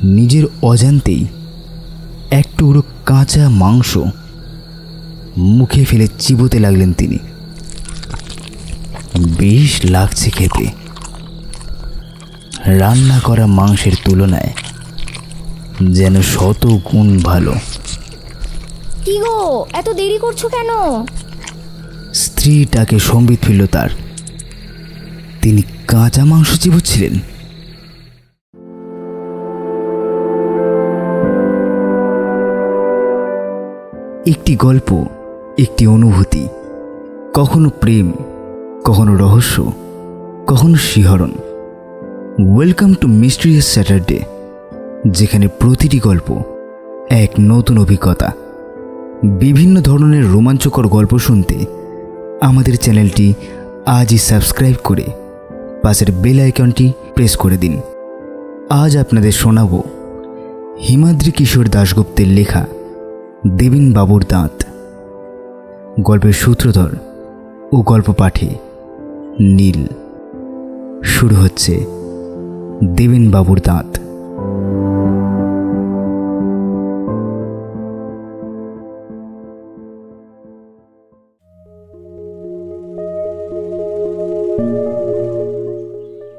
নিজের অজান্তেই এক টুকরো কাঁচা মাংস মুখে ফেলে চিবোতে লাগলেন তিনি। বেশ লাগছে খেতে, রান্না করা মাংসের তুলনায় যেন 100 গুণ ভালো। কি গো, এত দেরি করছো কেন? স্ত্রীটাকে সম্বিত ফিরল তার। তিনি কাঁচা মাংস চিবোচ্ছিলেন। একটি গল্প, একটি অনুভূতি, কখনো প্রেম, কখনো রহস্য, কখনো শিহরণ। ওয়েলকাম টু মিস্ট্রিয়াস স্যাটারডে, যেখানে প্রতিটি গল্প এক নতুন অভিজ্ঞতা। বিভিন্ন ধরনের রোমাঞ্চকর গল্প শুনতে আমাদের চ্যানেলটি আজই সাবস্ক্রাইব করে পাশের বেল আইকনটি প্রেস করে দিন। আজ আপনাদের শোনাব হিমাদ্রি কিশোর দাশগুপ্তের লেখা দেবেন বাবুর দাঁত। গল্পের সূত্রধর ও গল্প পাঠে নীল। শুরু হচ্ছে দেবেন বাবুর দাঁত।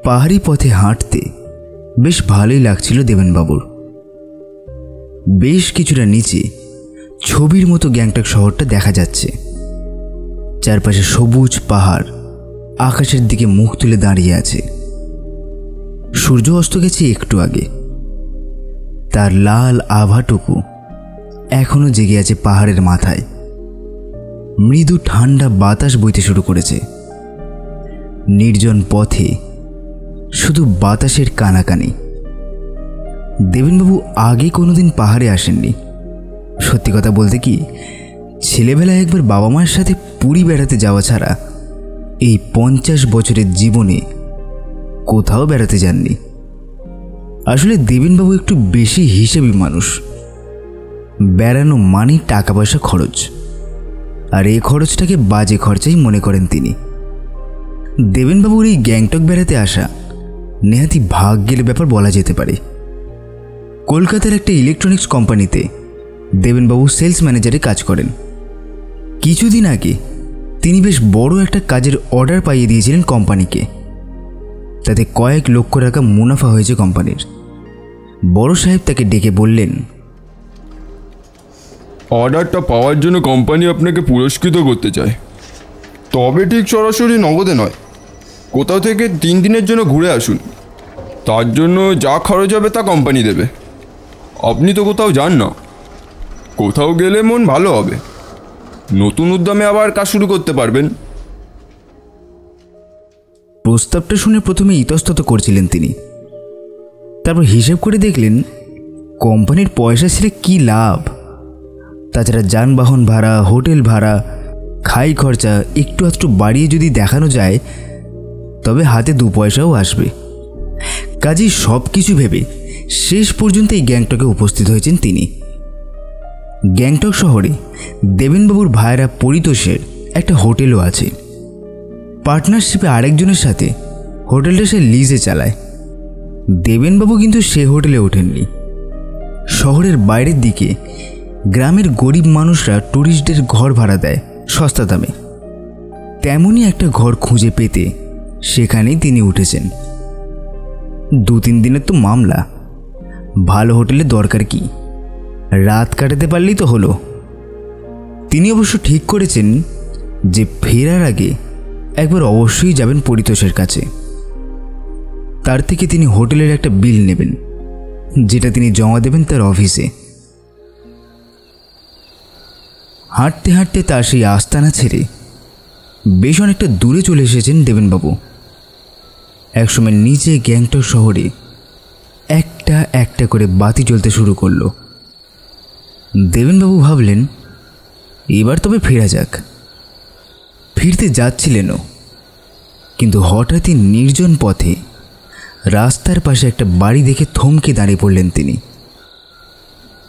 পাহাড়ি পথে হাঁটতে বেশ ভালোই লাগছিল দেবেনবাবুর। বেশ কিছুটা নিচে ছবির মতো গ্যাংটক শহরটা দেখা যাচ্ছে। চারপাশে সবুজ পাহাড় আকাশের দিকে মুখ তুলে দাঁড়িয়ে আছে। সূর্য অস্ত গেছে একটু আগে, তার লাল আভাটুকু এখনো জেগে আছে পাহাড়ের মাথায়। মৃদু ঠান্ডা বাতাস বইতে শুরু করেছে। নির্জন পথে শুধু বাতাসের কানাকানি। দেবেনবাবু আগে কোনোদিন পাহাড়ে আসেননি। সত্যি কথা বলতে কি, ছেলেবেলায় একবার বাবা মায়ের সাথে পুরী বেড়াতে যাওয়া ছাড়া এই 50 বছরের জীবনে কোথাও বেড়াতে যাননি। আসলে দেবেনবাবু একটু বেশি হিসেবি মানুষ। বেড়ানো মানে টাকা পয়সা খরচ, আর এই খরচটাকে বাজে খরচাই মনে করেন তিনি। দেবেনবাবুর এই গ্যাংটক বেড়াতে আসা নেহাতি ভাগ্যের ব্যাপার বলা যেতে পারে। কলকাতার একটা ইলেকট্রনিক্স কোম্পানিতে দেবেনবাবু সেলস ম্যানেজারে কাজ করেন। কিছুদিন আগে তিনি বেশ বড় একটা কাজের অর্ডার পাইয়ে দিয়েছিলেন কোম্পানিকে। তাতে কয়েক লক্ষ টাকা মুনাফা হয়েছে কোম্পানির। বড় সাহেব তাকে ডেকে বললেন, অর্ডারটা পাওয়ার জন্য কোম্পানি আপনাকে পুরস্কৃত করতে চায়, তবে ঠিক সরাসরি নগদে নয়। কোথাও থেকে 3 দিনের জন্য ঘুরে আসুন, তার জন্য যা খরচ হবে তা কোম্পানি দেবে। আপনি তো কোথাও যান না, কোথাও গেলে মন ভালো হবে, নতুন উদ্যমে আবার কাজ শুরু করতে পারবেন। প্রস্তাবটা শুনে প্রথমে ইতস্তত করছিলেন তিনি। তারপর হিসেব করে দেখলেন কোম্পানির পয়সা ছেড়ে কী লাভ। তাছাড়া যানবাহন ভাড়া, হোটেল ভাড়া, খাই খরচা একটু আধটু বাড়িয়ে যদি দেখানো যায় তবে হাতে 2 পয়সাও আসবে। কাজেই সব কিছু ভেবে শেষ পর্যন্ত এই গ্যাংটকে উপস্থিত হয়েছেন তিনি। গ্যাংটক শহরে দেবেনবাবুর ভাইরা পরিতোষের একটা হোটেলও আছে। পার্টনারশিপে আরেকজনের সাথে হোটেলটা সে লিজে চালায়। দেবেনবাবু কিন্তু সে হোটেলে ওঠেননি। শহরের বাইরের দিকে গ্রামের গরিব মানুষরা ট্যুরিস্টদের ঘর ভাড়া দেয় সস্তা দামে। তেমনই একটা ঘর খুঁজে পেতে সেখানেই তিনি উঠেছেন। 2-3 দিনের তো মামলা, ভালো হোটেলে দরকার কি, রাত কাটাতে পারলেই তো হলো। তিনি অবশ্য ঠিক করেছেন যে ফেরার আগে একবার অবশ্যই যাবেন পরিতোষের কাছে। তার থেকে তিনি হোটেলের একটা বিল নেবেন, যেটা তিনি জমা দেবেন তার অফিসে। হাঁটতে হাঁটতে তার সেই আস্তানা ছেড়ে বেশ অনেকটা দূরে চলে এসেছেন দেবেনবাবু। একসময় নিচে গ্যাংটক শহরে একটা একটা করে বাতি জ্বলতে শুরু করলো। দেবেনবাবু ভাবলেন, এবার তবে ফেরা যাক। ফিরতে যাচ্ছিলেনও, কিন্তু হঠাৎই নির্জন পথে রাস্তার পাশে একটা বাড়ি দেখে থমকে দাঁড়িয়ে পড়লেন তিনি।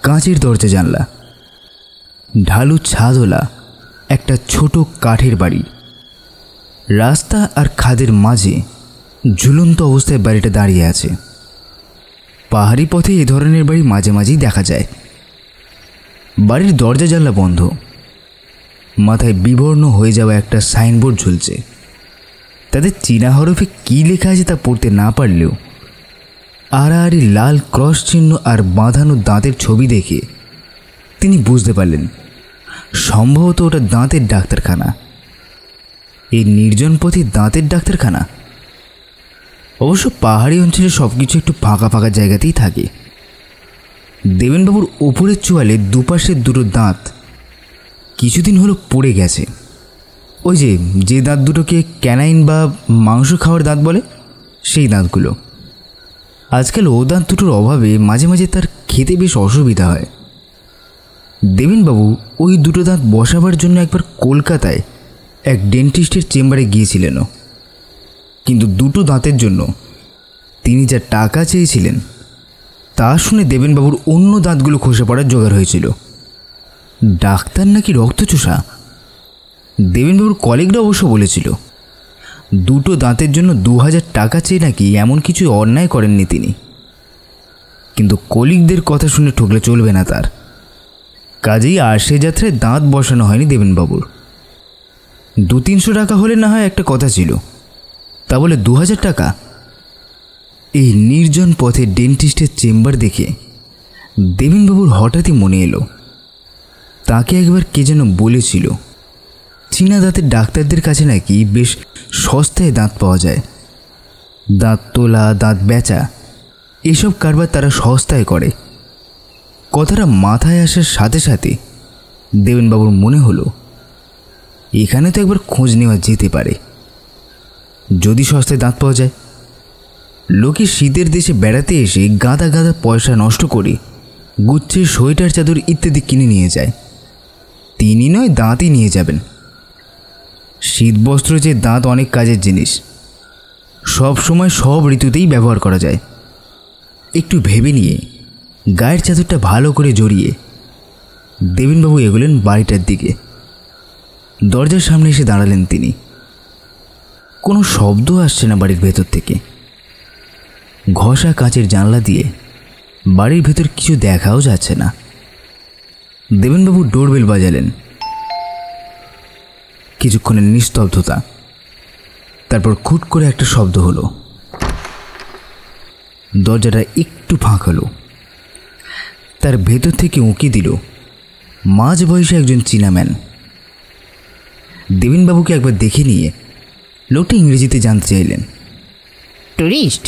কাঁচের দরজা জানলা, ঢালু ছাদওয়ালা একটা ছোট কাঠের বাড়ি। রাস্তা আর খাদের মাঝে ঝুলন্ত অবস্থায় বাড়িটা দাঁড়িয়ে আছে। পাহাড়ি পথে এ ধরনের বাড়ি মাঝে মাঝেই দেখা যায়। বাড়ির দরজা জানলা বন্ধ, মাথায় বিবর্ণ হয়ে যাওয়া একটা সাইনবোর্ড ঝুলছে। তাদের চীনা হরফে কী লেখা আছে তা পড়তে না পারলেও আড়াআড়ি লাল ক্রস চিহ্ন আর বাঁধানো দাঁতের ছবি দেখে তিনি বুঝতে পারলেন সম্ভবত ওটা দাঁতের ডাক্তারখানা। এই নির্জন পথে দাঁতের ডাক্তারখানা। অবশ্য পাহাড়ি অঞ্চলে সব কিছু একটু ফাঁকা ফাঁকা জায়গাতেই থাকে। দেবেনবাবুর ওপরের চোয়ালে দুপাশের দুটো দাঁত কিছুদিন হলো পড়ে গেছে। ওই যে দাঁত দুটোকে ক্যানাইন বা মাংস খাওয়ার দাঁত বলে, সেই দাঁতগুলো। আজকাল ও দাঁত দুটোর অভাবে মাঝে মাঝে তার খেতে বেশ অসুবিধা হয়। দেবেনবাবু ওই দুটো দাঁত বসাবার জন্য একবার কলকাতায় এক ডেন্টিস্টের চেম্বারে গিয়েছিলেনও, কিন্তু দুটো দাঁতের জন্য তিনি যা টাকা চেয়েছিলেন তা শুনে দেবেনবাবুর অন্য দাঁতগুলো খসে পড়ার জোগাড় হয়েছিল। ডাক্তার নাকি রক্তচোষা। দেবেনবাবুর কলিগরা অবশ্য বলেছিল দুটো দাঁতের জন্য 2000 টাকা চেয়ে নাকি এমন কিছু অন্যায় করেননি তিনি। কিন্তু কলিগদের কথা শুনে ঠকলে চলবে না তার। কাজেই আর সে যাত্রায় দাঁত বসানো হয়নি দেবেনবাবুর। 200-300 টাকা হলে না হয় একটা কথা ছিল, তা বলে 2000 টাকা? এই নির্জন পথে ডেন্টিস্টের চেম্বার দেখে দেবেনবাবুর হঠাৎই মনে এলো তাকে একবার কে যেন বলেছিল চীনা দাঁতের ডাক্তারদের কাছে নাকি বেশ সস্তায় দাঁত পাওয়া যায়। দাঁত তোলা, দাঁত বেচা, এসব কারবার তারা সস্তায় করে। কথাটা মাথায় আসার সাথে সাথে দেবেনবাবুর মনে হলো এখানে তো একবার খোঁজ নেওয়া যেতে পারে, যদি সস্তায় দাঁত পাওয়া যায়। লোকে শীতের দেশে বেড়াতে এসে গাদা গাদা পয়সা নষ্ট করে গুচ্ছে সোয়েটার, চাদর ইত্যাদি কিনে নিয়ে যায়। তিনি নয়, দাঁতই নিয়ে যাবেন। শীতবস্ত্র যে দাঁত অনেক কাজের জিনিস, সব সময় সব ঋতুতেই ব্যবহার করা যায়। একটু ভেবে নিয়ে গায়ের চাদরটা ভালো করে জড়িয়ে দেবেনবাবু এগোলেন বাড়িটার দিকে। দরজার সামনে এসে দাঁড়ালেন তিনি। কোনো শব্দ আসছে না বাড়ির ভেতর থেকে। ঘষা কাঁচের জানলা দিয়ে বাড়ির ভেতর কিছু দেখাও যাচ্ছে না। দেবেনবাবু ডোরবেল বাজালেন। কিছুক্ষণের নিস্তব্ধতা, তারপর খুট করে একটা শব্দ হলো। দরজাটা একটু ফাঁক হলো। তার ভেতর থেকে উঁকি দিল মাঝ বয়সে একজন চীনা ম্যান। দেবেনবাবুকে একবার দেখে নিয়ে লোকটা ইংরেজিতে জানতে চাইলেন, টুরিস্ট,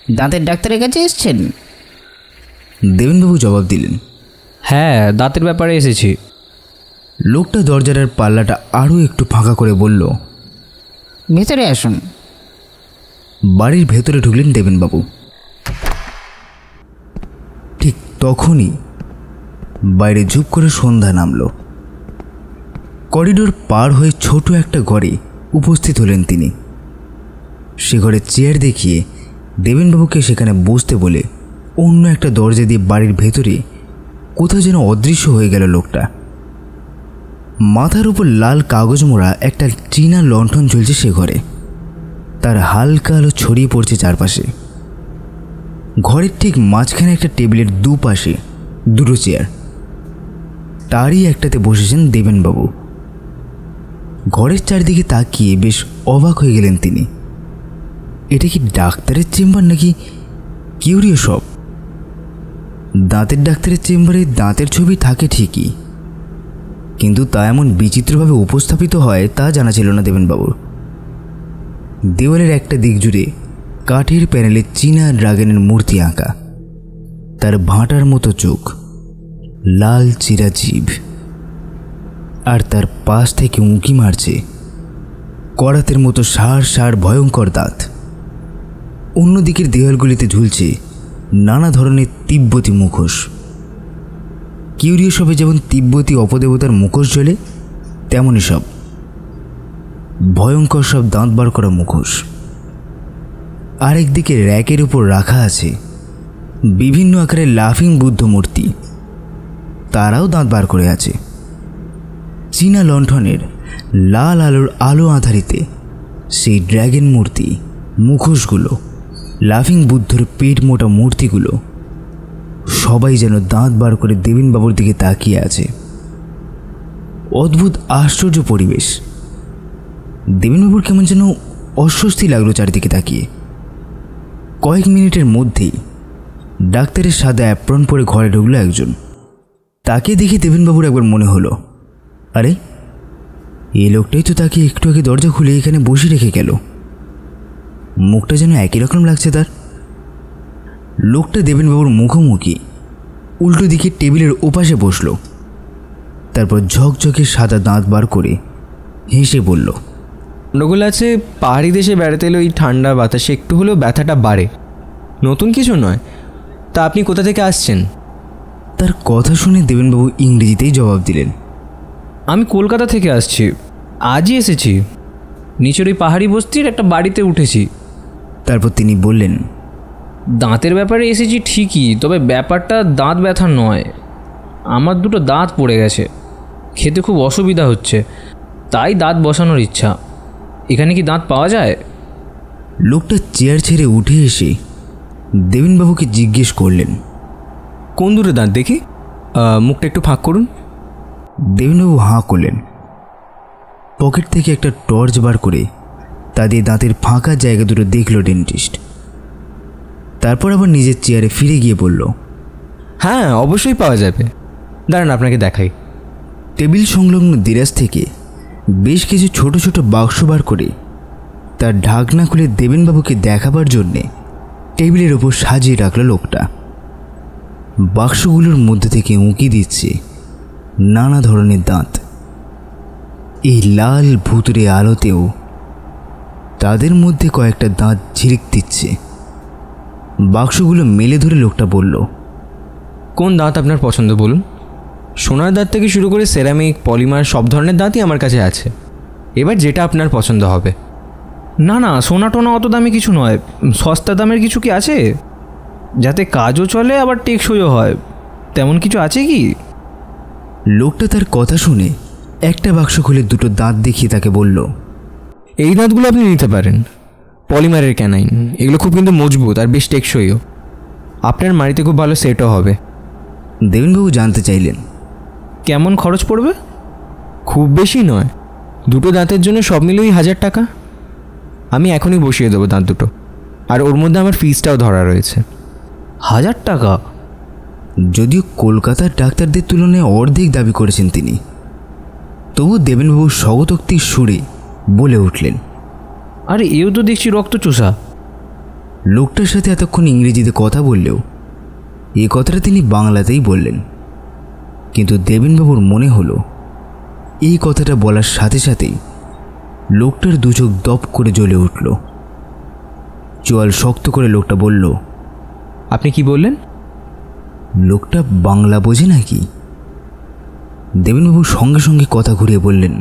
দাঁতের ডাক্তারের কাছে এসছেন? দেবেনবাবু জবাব দিলেন, হ্যাঁ, দাঁতের ব্যাপারে এসেছি। লোকটা দরজাটার পাল্লাটা আরও একটু ফাঁকা করে বলল, ভেতরে আসুন। বাড়ির ভেতরে ঢুকলেন দেবেনবাবু। ঠিক তখনই বাইরে ঝুপ করে সন্ধ্যা নামল। করিডোর পার হয়ে ছোট একটা ঘরে উপস্থিত হলেন তিনি। সে ঘরে চেয়ার দেখিয়ে দেবেনবাবুকে সেখানে বসতে বলে অন্য একটা দরজা দিয়ে বাড়ির ভেতরে কোথাও যেন অদৃশ্য হয়ে গেল লোকটা। মাথার উপর লাল কাগজ মোড়া একটা চীনা লণ্ঠন ঝুলছে সে ঘরে। তার হালকা আলো ছড়িয়ে পড়ছে চারপাশে। ঘরের ঠিক মাঝখানে একটা টেবিলের দুপাশে দুটো চেয়ার, তারই একটাতে বসেছেন দেবেনবাবু। ঘরের চারদিকে তাকিয়ে বেশ অবাক হয়ে গেলেন তিনি। এটা কি ডাক্তারের চেম্বার নাকি কিউরিও সব? দাঁতের ডাক্তারের চেম্বারে দাঁতের ছবি থাকে ঠিকই, কিন্তু তা এমন বিচিত্রভাবে উপস্থাপিত হয় তা জানা ছিল না দেবেনবাবুর। দেওয়ালের একটা দিক জুড়ে কাঠের প্যানেলে চীনা ড্রাগনের মূর্তি আঁকা। তার ভাঁটার মতো চোখ, লাল চিরা জিভ, আর তার পাশ থেকে উঁকি মারছে করাতের মতো সার সার ভয়ঙ্কর দাঁত। অন্যদিকের দেওয়ালগুলিতে ঝুলছে নানা ধরনের তিব্বতী মুখোশ। কিউরিও সবে যেমন তিব্বতী অপদেবতার মুখোশ ঝোলে, তেমনই সব ভয়ঙ্কর সব দাঁত বার করা মুখোশ। আরেকদিকে র্যাকের উপর রাখা আছে বিভিন্ন আকারের লাফিং বুদ্ধ মূর্তি, তারাও দাঁত বার করে আছে। চীনা লণ্ঠনের লাল আলোর আলো আধারিতে সেই ড্র্যাগন মূর্তি মুখোশগুলো লাফিং বুদ্ধর পেট মোটা মূর্তিগুলো সবাই যেন দাঁত বার করে দেবেনবাবুর দিকে তাকিয়ে আছে। অদ্ভুত আশ্চর্য পরিবেশ। দেবেনবাবুর কেমন যেন অস্বস্তি লাগলো চারিদিকে তাকিয়ে। কয়েক মিনিটের মধ্যেই ডাক্তারের সাদা অ্যাপ্রন পরে ঘরে ঢুকলো একজন। তাকে দেখে দেবেনবাবুর একবার মনে হলো, আরে এই লোকটাই তো তাকে একটু আগে দরজা খুলে এখানে বসে রেখে গেল। মুখটা যেন একই রকম লাগছে তার। লোকটা দেবেনবাবুর মুখোমুখি উল্টো দিকে টেবিলের ওপাশে বসলো। তারপর ঝকঝকে সাদা দাঁত বার করে হেসে বলল, গন্ডগোল আছে, পাহাড়ি দেশে বেড়াতে এলে ওই ঠান্ডা বাতাসে একটু হলেও ব্যথাটা বাড়ে, নতুন কিছু নয়। তা আপনি কোথা থেকে আসছেন? তার কথা শুনে দেবেনবাবু ইংরেজিতেই জবাব দিলেন, আমি কলকাতা থেকে আসছি, আজই এসেছি। নিচের ওই পাহাড়ি বস্তির একটা বাড়িতে উঠেছি। তারপর তিনি বললেন, দাঁতের ব্যাপারে এসেছি ঠিকই, তবে ব্যাপারটা দাঁত ব্যথা নয়। আমার দুটো দাঁত পড়ে গেছে, খেতে খুব অসুবিধা হচ্ছে, তাই দাঁত বসানোর ইচ্ছা। এখানে কি দাঁত পাওয়া যায়? লোকটা চেয়ার ছেড়ে উঠে এসে দেবেনবাবুকে জিজ্ঞেস করলেন, কোন দুটো দাঁত দেখি? মুখটা একটু ফাঁক করুন। দেবেনবাবু হাঁ করলেন। পকেট থেকে একটা টর্চ বার করে তাদের দাঁতের ফাঁকা জায়গা দুটো দেখল ডেন্টিস্ট। তারপর আবার নিজের চেয়ারে ফিরে গিয়ে বলল, হ্যাঁ, অবশ্যই পাওয়া যাবে, দাঁড়ান আপনাকে দেখাই। টেবিল সংলগ্ন দেরাজ থেকে বেশ কিছু ছোট ছোট বাক্স বার করে তার ঢাকনা খুলে দেবেনবাবুকে দেখাবার জন্যে টেবিলের ওপর সাজিয়ে রাখল লোকটা। বাক্সগুলোর মধ্যে থেকে উঁকি দিচ্ছে নানা ধরনের দাঁত। এই লাল ভুতুরে আলোতেও তাদের মধ্যে কয়েকটা দাঁত ঝিলিক দিচ্ছে। বাক্সগুলো মেলে ধরে লোকটা বলল, কোন দাঁত আপনার পছন্দ বলুন? সোনার দাঁত থেকে শুরু করে সেরামিক, পলিমার সব ধরনের দাঁতই আমার কাছে আছে। এবার যেটা আপনার পছন্দ হবে। না না, সোনা টোনা অত দামি কিছু নয়, সস্তা দামের কিছু কি আছে, যাতে কাজও চলে আবার টেকসইও হয়, তেমন কিছু আছে কি? লোকটা তার কথা শুনে একটা বাক্স খুলে দুটো দাঁত দেখিয়ে তাকে বলল, এই দাঁতগুলো আপনি নিতে পারেন, পলিমারের ক্যানাইন। এগুলো খুব কিন্তু মজবুত আর বেশ টেকসইও, আপনার বাড়িতে খুব ভালো সেটও হবে। দেবেনবাবু জানতে চাইলেন, কেমন খরচ পড়বে? খুব বেশি নয়, দুটো দাঁতের জন্য সব মিলিয়ে 1000 টাকা। আমি এখনই বসিয়ে দেবো দাঁত দুটো, আর ওর মধ্যে আমার ফিসটাও ধরা রয়েছে। 1000 টাকা? যদিও কলকাতার ডাক্তারদের তুলনায় অর্ধেক দাবি করেছেন তিনি, তবু দেবেনবাবু স্বগতোক্তির সুরে বলে উঠলেন, আরে এও তো দেখছি রক্তচোষা। লোকটার সাথে এতক্ষণ ইংরেজিতে কথা বললেও এ কথাটা তিনি বাংলাতেই বললেন। কিন্তু দেবেনবাবুর মনে হলো এই কথাটা বলার সাথে সাথেই লোকটার দু চোখ দপ করে জ্বলে উঠল। চোয়াল শক্ত করে লোকটা বলল, আপনি কি বললেন? লোকটা বাংলা বোঝে নাকি? দেবেনবাবু সঙ্গে সঙ্গে কথা ঘুরিয়ে বললেন,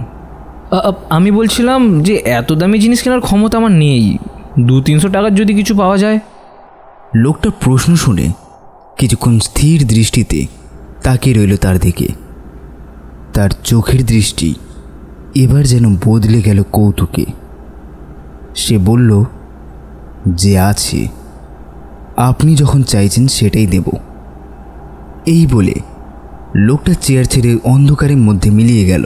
আমি বলছিলাম যে এত দামি জিনিস কেনার ক্ষমতা আমার নেই, 200-300 টাকার যদি কিছু পাওয়া যায়। লোকটা প্রশ্ন শুনে কিছুক্ষণ স্থির দৃষ্টিতে তাকিয়ে রইল তার দিকে। তার চোখের দৃষ্টি এবার যেন বদলে গেল কৌতুকে। সে বলল, যে আছে আপনি যখন চাইছেন সেটাই দেব। এই বলে লোকটা চেয়ার ছেড়ে অন্ধকারের মধ্যে মিলিয়ে গেল।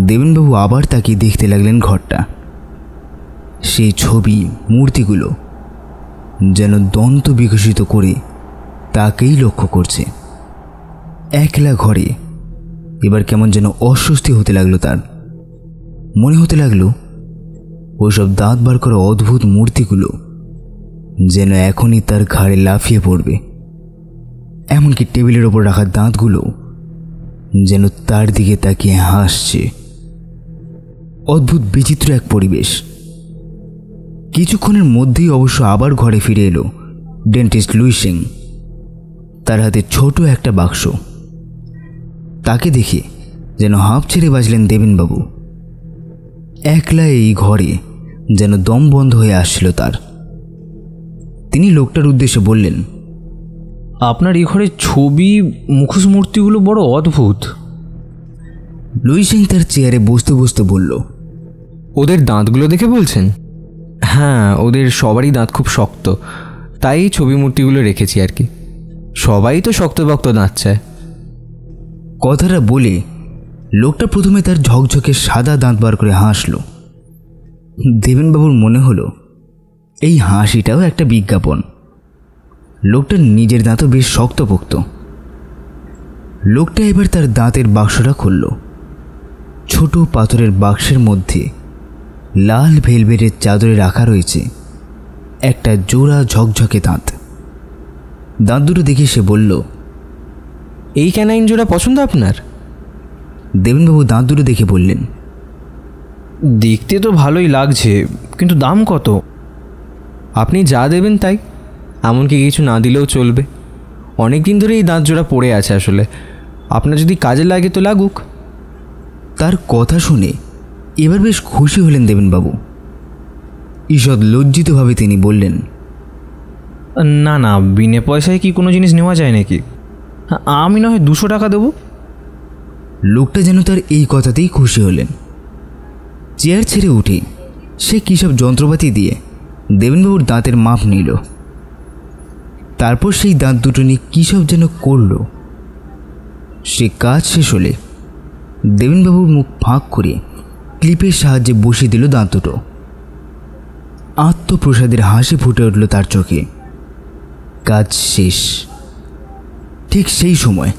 দেবেনবাবু আবার তাকিয়ে দেখতে লাগলেন ঘরটা। সেই ছবি, মূর্তিগুলো যেন দন্ত বিকশিত করে তাকেই লক্ষ্য করছে। একলা ঘরে এবার কেমন যেন অস্বস্তি হতে লাগলো তার। মনে হতে লাগলো ওইসব দাঁত বার করা অদ্ভুত মূর্তিগুলো যেন এখনই তার ঘাড়ে লাফিয়ে পড়বে। এমনকি টেবিলের ওপর রাখা দাঁতগুলো যেন তার দিকে তাকিয়ে হাসছে। অদ্ভুত বিচিত্র এক পরিবেশ। কিছুক্ষণের মধ্যেই অবশ্য আবার ঘরে ফিরে এলো ডেন্টিস্ট লুই সিং। তার হাতে ছোট একটা বাক্স। তাকে দেখে যেন হাঁপ ছেড়ে বাঁচলেন দেবেনবাবু। একলা এই ঘরে যেন দম বন্ধ হয়ে আসছিল তার। তিনি লোকটার উদ্দেশ্যে বললেন, আপনার এই ঘরের ছবি, মুখোশ মূর্তিগুলো বড় অদ্ভুত। লুই সিং তার চেয়ারে বসতে বসতে বলল, ওদের দাঁতগুলো দেখে বলছেন? হ্যাঁ, ওদের সবারই দাঁত খুব শক্ত, তাই ছবি মূর্তিগুলো রেখেছি আর কি। সবাই তো শক্তভক্ত দাঁত চায়। কথাটা বলে লোকটা প্রথমে তার ঝকঝকে সাদা দাঁত বার করে হাসল। দেবেনবাবুর মনে হলো এই হাসিটাও একটা বিজ্ঞাপন। লোকটার নিজের দাঁতও বেশ শক্তপোক্ত। লোকটা এবার তার দাঁতের বাক্সটা খুলল। ছোট পাথরের বাক্সের মধ্যে লাল ভেলভেটের চাদরে রাখা রয়েছে একটা জোড়া ঝকঝকে দাঁত। দাঁত দুটো দেখে সে বলল, এই ক্যানাইন জোড়া পছন্দ আপনার? দেবেনবাবু দাঁত দুটো দেখে বললেন, দেখতে তো ভালোই লাগছে, কিন্তু দাম কত? আপনি যা দেবেন তাই, এমনকি কিছু না দিলেও চলবে। অনেক দিন ধরে এই দাঁত জোড়া পড়ে আছে, আসলে আপনার যদি কাজে লাগে তো লাগুক। তার কথা শুনে এবার বেশ খুশি হলেন দেবেনবাবু। ঈষৎ লজ্জিতভাবে তিনি বললেন, না না, বিনে পয়সায় কি কোনো জিনিস নেওয়া যায় নাকি? আমি না হয় 200 টাকা দেবো। লোকটা যেন তার এই কথাতেই খুশি হলেন। চেয়ার ছেড়ে উঠে সে কী সব যন্ত্রপাতি দিয়ে দেবেনবাবুর দাঁতের মাপ নিল। তারপর সেই দাঁত দুটো নিয়ে কী সব যেন করল। সে কাজ শেষ হলে দেবেনবাবুর মুখ ফাঁক করে ক্লিপের সাহায্যে বসিয়ে দিল দাঁত দুটো। আত্মপ্রসাদের হাসি ফুটে উঠল তার চোখে। কাজ শেষ। ঠিক সেই সময়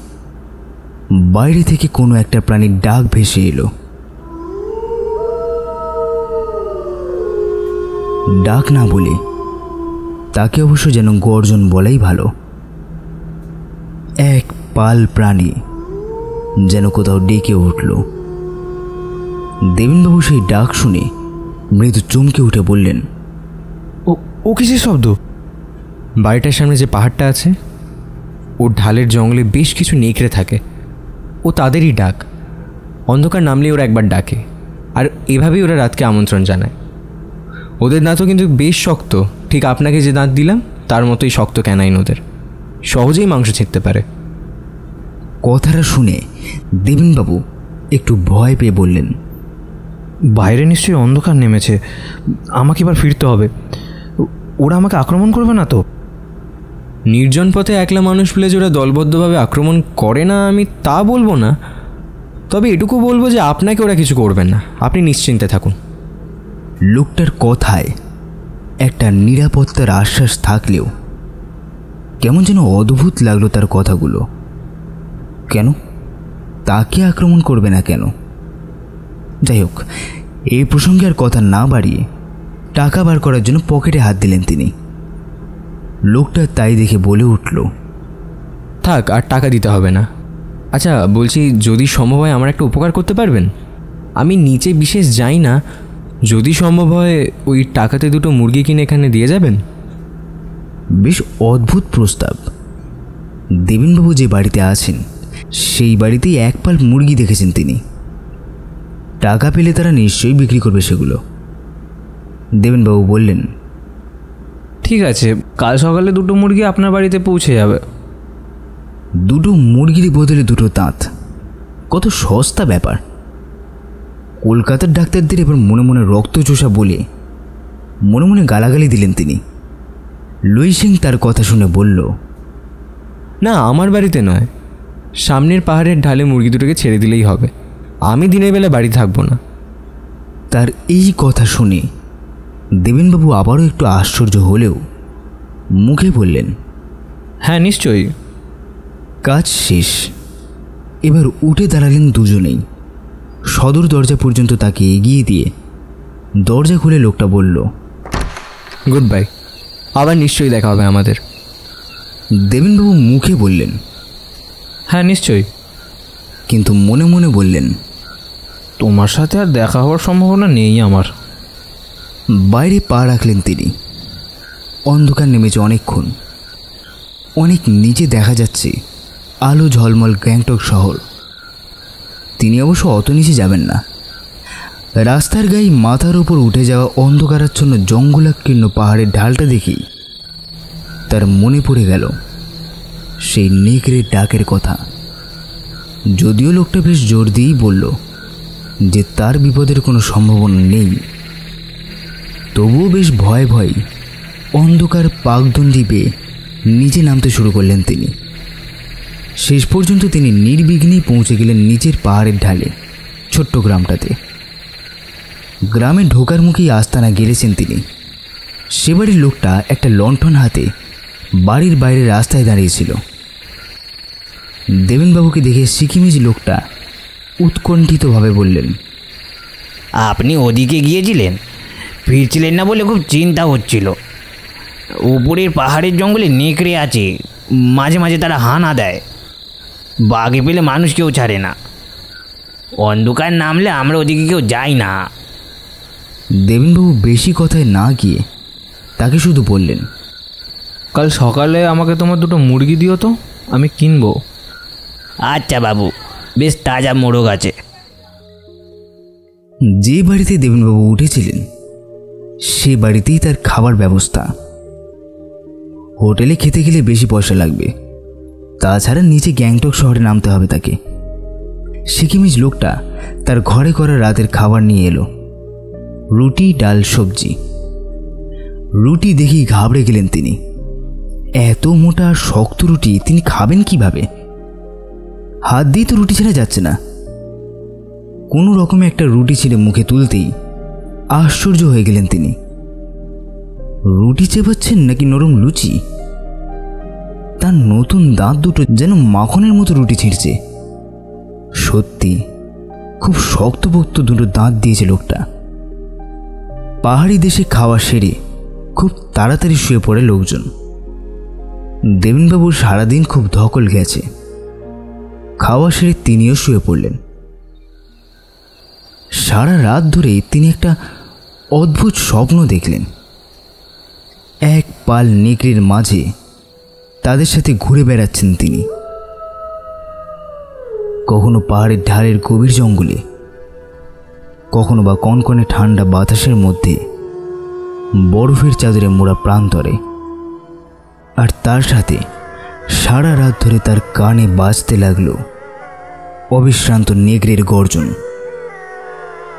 বাইরে থেকে কোনো একটা প্রাণীর ডাক ভেসে এলো। ডাক না বলে তাকে অবশ্য যেন গর্জন বলাই ভালো। এক পাল প্রাণী যেন কোথাও ডেকে উঠল। দেবেনবাবু সেই ডাক শুনে মৃদু চমকে উঠে বললেন, ও কিসের শব্দ? বাড়িটার সামনে যে পাহাড়টা আছে, ওর ঢালের জঙ্গলে বেশ কিছু নেকড়ে থাকে। ও তাদেরই ডাক। অন্ধকার নামলে ওরা একবার ডাকে, আর এভাবেই ওরা রাতকে আমন্ত্রণ জানায়। ওদের দাঁতও কিন্তু বেশ শক্ত, ঠিক আপনাকে যে দাঁত দিলাম তার মতোই শক্ত ক্যানাইন ওদের, সহজেই মাংস ছিঁড়তে পারে। কথাটা শুনে দেবেনবাবু একটু ভয় পেয়ে বললেন, বাইরে নিশ্চয়ই অন্ধকার নেমেছে, আমাকে এবার ফিরতে হবে। ওরা আমাকে আক্রমণ করবে না তো? নির্জন পথে একলা মানুষ পেলে যে ওরা দলবদ্ধভাবে আক্রমণ করে না আমি তা বলবো না, তবে এটুকু বলবো যে আপনাকে ওরা কিছু করবেন না, আপনি নিশ্চিন্তে থাকুন। লোকটার কথায় একটা নিরাপত্তার আশ্বাস থাকলেও কেমন যেন অদ্ভুত লাগলো তার কথাগুলো। কেন তাকে আক্রমণ করবে না কেন? যাই হোক, এই প্রসঙ্গে আর কথা না বাড়িয়ে টাকা বার করার জন্য পকেটে হাত দিলেন তিনি। লোকটা তাই দেখে বলে উঠল, থাক, আর টাকা দিতে হবে না। আচ্ছা বলছি, যদি সম্ভব হয় আমার একটা উপকার করতে পারবেন? আমি নিচে বিশেষ যাই না, যদি সম্ভব হয় ওই টাকাতে দুটো মুরগি কিনে এখানে দিয়ে যাবেন। বেশ অদ্ভুত প্রস্তাব। দেবেনবাবু যে বাড়িতে আছেন সেই বাড়িতেই এক পাল মুরগি দেখেছেন তিনি। টাকা পেলে তারা নিশ্চয়ই বিক্রি করবে সেগুলো। দেবেনবাবু বললেন, ঠিক আছে, কাল সকালে 2টো মুরগি আপনার বাড়িতে পৌঁছে যাবে। 2টো মুরগির বদলে 2টো দাঁত, কত সস্তা ব্যাপার। কলকাতার ডাক্তারদের এবার মনে মনে রক্ত চোষা বলে মনে মনে গালাগালি দিলেন তিনি। লুই সিং তার কথা শুনে বলল, না, আমার বাড়িতে নয়, সামনের পাহাড়ের ঢালে মুরগি দুটোকে ছেড়ে দিলেই হবে। আমি দিনের বেলা বাড়ি থাকবো না। তার এই কথা শুনে দেবেনবাবু আবারও একটু আশ্চর্য হলেও মুখে বললেন, হ্যাঁ নিশ্চয়ই। কাজ শেষ। এবার উঠে দাঁড়ালেন দুজনেই। সদর দরজা পর্যন্ত তাকে এগিয়ে দিয়ে দরজা খুলে লোকটা বলল, গুড বাই, আবার নিশ্চয়ই দেখা হবে আমাদের। দেবেনবাবু মুখে বললেন, হ্যাঁ নিশ্চয়ই, কিন্তু মনে মনে বললেন, তোমার সাথে আর দেখা হওয়ার সম্ভাবনা নেই আমার। বাইরে পা রাখলেন তিনি। অন্ধকার নেমেছে অনেকক্ষণ। অনেক নিচে দেখা যাচ্ছে আলো ঝলমল গ্যাংটক শহর। তিনি অবশ্য অত নিচে যাবেন না। রাস্তার গায়ে মাথার উপর উঠে যাওয়া অন্ধকারাচ্ছন্ন জঙ্গলাকীর্ণ পাহাড়ের ঢালটা দেখেই তার মনে পড়ে গেল সেই নেকড়ের ডাকের কথা। যদিও লোকটা বেশ জোর দিয়েই বলল যে তার বিপদের কোনো সম্ভাবনা নেই। তবুও বেশ ভয়ে ভয়ে অন্ধকার পাকদণ্ডি বেয়ে নিচে নামতে শুরু করলেন তিনি। শেষ পর্যন্ত তিনি নির্বিঘ্নেই পৌঁছে গেলেন নিচের পাহাড়ের ঢালে ছোট্ট গ্রামটাতে। গ্রামে ঢোকার মুখেই আস্তানা গেড়েছেন তিনি। সে বাড়ির লোকটা একটা লণ্ঠন হাতে বাড়ির বাইরে রাস্তায় দাঁড়িয়েছিল। দেবেনবাবুকে দেখে সিকিমিজ লোকটা উৎকণ্ঠিতভাবে বললেন, আপনি ওদিকে গিয়েছিলেন? ফিরছিলেন না বলে খুব চিন্তা হচ্ছিল। উপরের পাহাড়ের জঙ্গলে নেকড়ে আছে, মাঝে মাঝে তারা হানা দেয়। বাঘে পেলে মানুষ কেউ ছাড়ে না। অন্ধকার নামলে আমরা ওদিকে কেউ যাই না। দেবেনবাবু বেশি কথায় না গিয়ে তাকে শুধু বললেন, কাল সকালে আমাকে তোমার দুটো মুরগি দিও তো, আমি কিনবো। আচ্ছা বাবু, বেশ তাজা মোরগ আছে। যে বাড়িতে দেবেনবাবু উঠেছিলেন সে বাড়িতেই তার খাবার ব্যবস্থা। হোটেলে খেতে গেলে বেশি পয়সা লাগবে, তাছাড়া নিচে গ্যাংটক শহরে নামতে হবে তাকে। সিকিমিজ লোকটা তার ঘরে করা রাতের খাবার নিয়ে এলো, রুটি, ডাল, সবজি। রুটি দেখেই ঘাবড়ে গেলেন তিনি। এত মোটা আর শক্ত রুটি তিনি খাবেন কিভাবে? হাত দিয়ে তো রুটি ছেড়ে যাচ্ছে না। কোনো রকমে একটা রুটি ছিঁড়ে মুখে তুলতেই আশ্চর্য হয়ে গেলেন তিনি। রুটি চেবাচ্ছেন নাকি নরম লুচি? তার নতুন দাঁত দুটো যেন মাখনের মতো রুটি ছিঁড়ছে। সত্যি খুব শক্তপোক্ত দুটো দাঁত দিয়েছে লোকটা। পাহাড়ি দেশে খাওয়া সেরে খুব তাড়াতাড়ি শুয়ে পড়ে লোকজন। দেবেনবাবুর সারাদিন খুব ধকল গেছে। খাওয়া সেরে তিনিও শুয়ে পড়লেন। সারা রাত ধরে তিনি একটা অদ্ভুত স্বপ্ন দেখলেন। এক পাল নেকড়ের মাঝে তাদের সাথে ঘুরে বেড়াচ্ছেন তিনি। কখনো পাহাড়ের ঢালের গভীর জঙ্গলে, কখনো বা কনকনে ঠান্ডা বাতাসের মধ্যে বরফের চাদরে মোড়া প্রান্তরে। আর তার সাথে সারা রাত ধরে তার কানে বাজতে লাগলো অবিশ্রান্ত নেকড়ের গর্জন।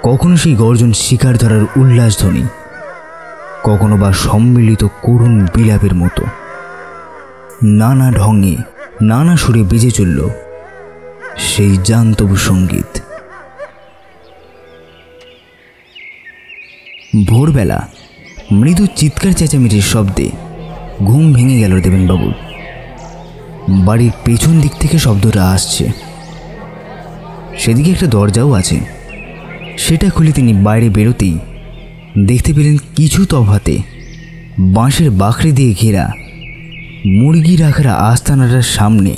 কখনো সেই গর্জন শিকার ধরার উল্লাস ধ্বনি, কখনো বা সম্মিলিত করুণ বিলাপের মতো। নানা ঢঙে নানা সুরে বেজে চলল সেই জান্তবু সঙ্গীত। ভোরবেলা মৃদু চিৎকার চেঁচামেচির শব্দে ঘুম ভেঙে গেল দেবেনবাবুর। বাড়ির পেছন দিক থেকে শব্দটা আসছে। সেদিকে একটা দরজাও আছে। সেটা খুলে তিনি বাইরে বেরোতেই দেখতে পেলেন কিছু তফাতে বাঁশের বাঁকড়ি দিয়ে ঘেরা মুরগি রাখার আস্তানাটার সামনে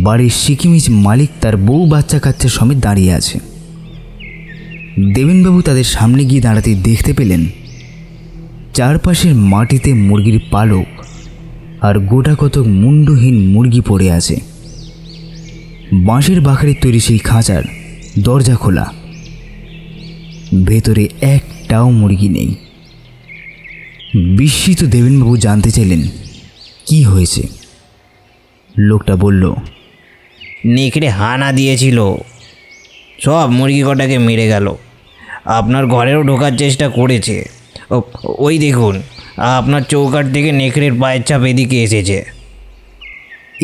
বাড়ির সিকিমিজ মালিক তার বউ বাচ্চা কাচ্চা সমেত দাঁড়িয়ে আছে। দেবেনবাবু তাদের সামনে গিয়ে দাঁড়াতে দেখতে পেলেন চারপাশের মাটিতে মুরগির পালক আর গোটা কতক মুন্ডহীন মুরগি পড়ে আছে। বাঁশের বাঁকড়ির তৈরি সেই খাঁচার দরজা খোলা, ভেতরে একটাও মুরগি নেই। বিস্মিত দেবেনবাবু জানতে চাইলেন কি হয়েছে। লোকটা বলল, নেকড়ে হানা দিয়েছিল, সব মুরগি কটাকে মেরে গেল। আপনার ঘরেও ঢোকার চেষ্টা করেছে। ওই দেখুন, আপনার চৌকাঠ থেকে নেকড়ের পায়ের ছাপ এদিকে এসেছে।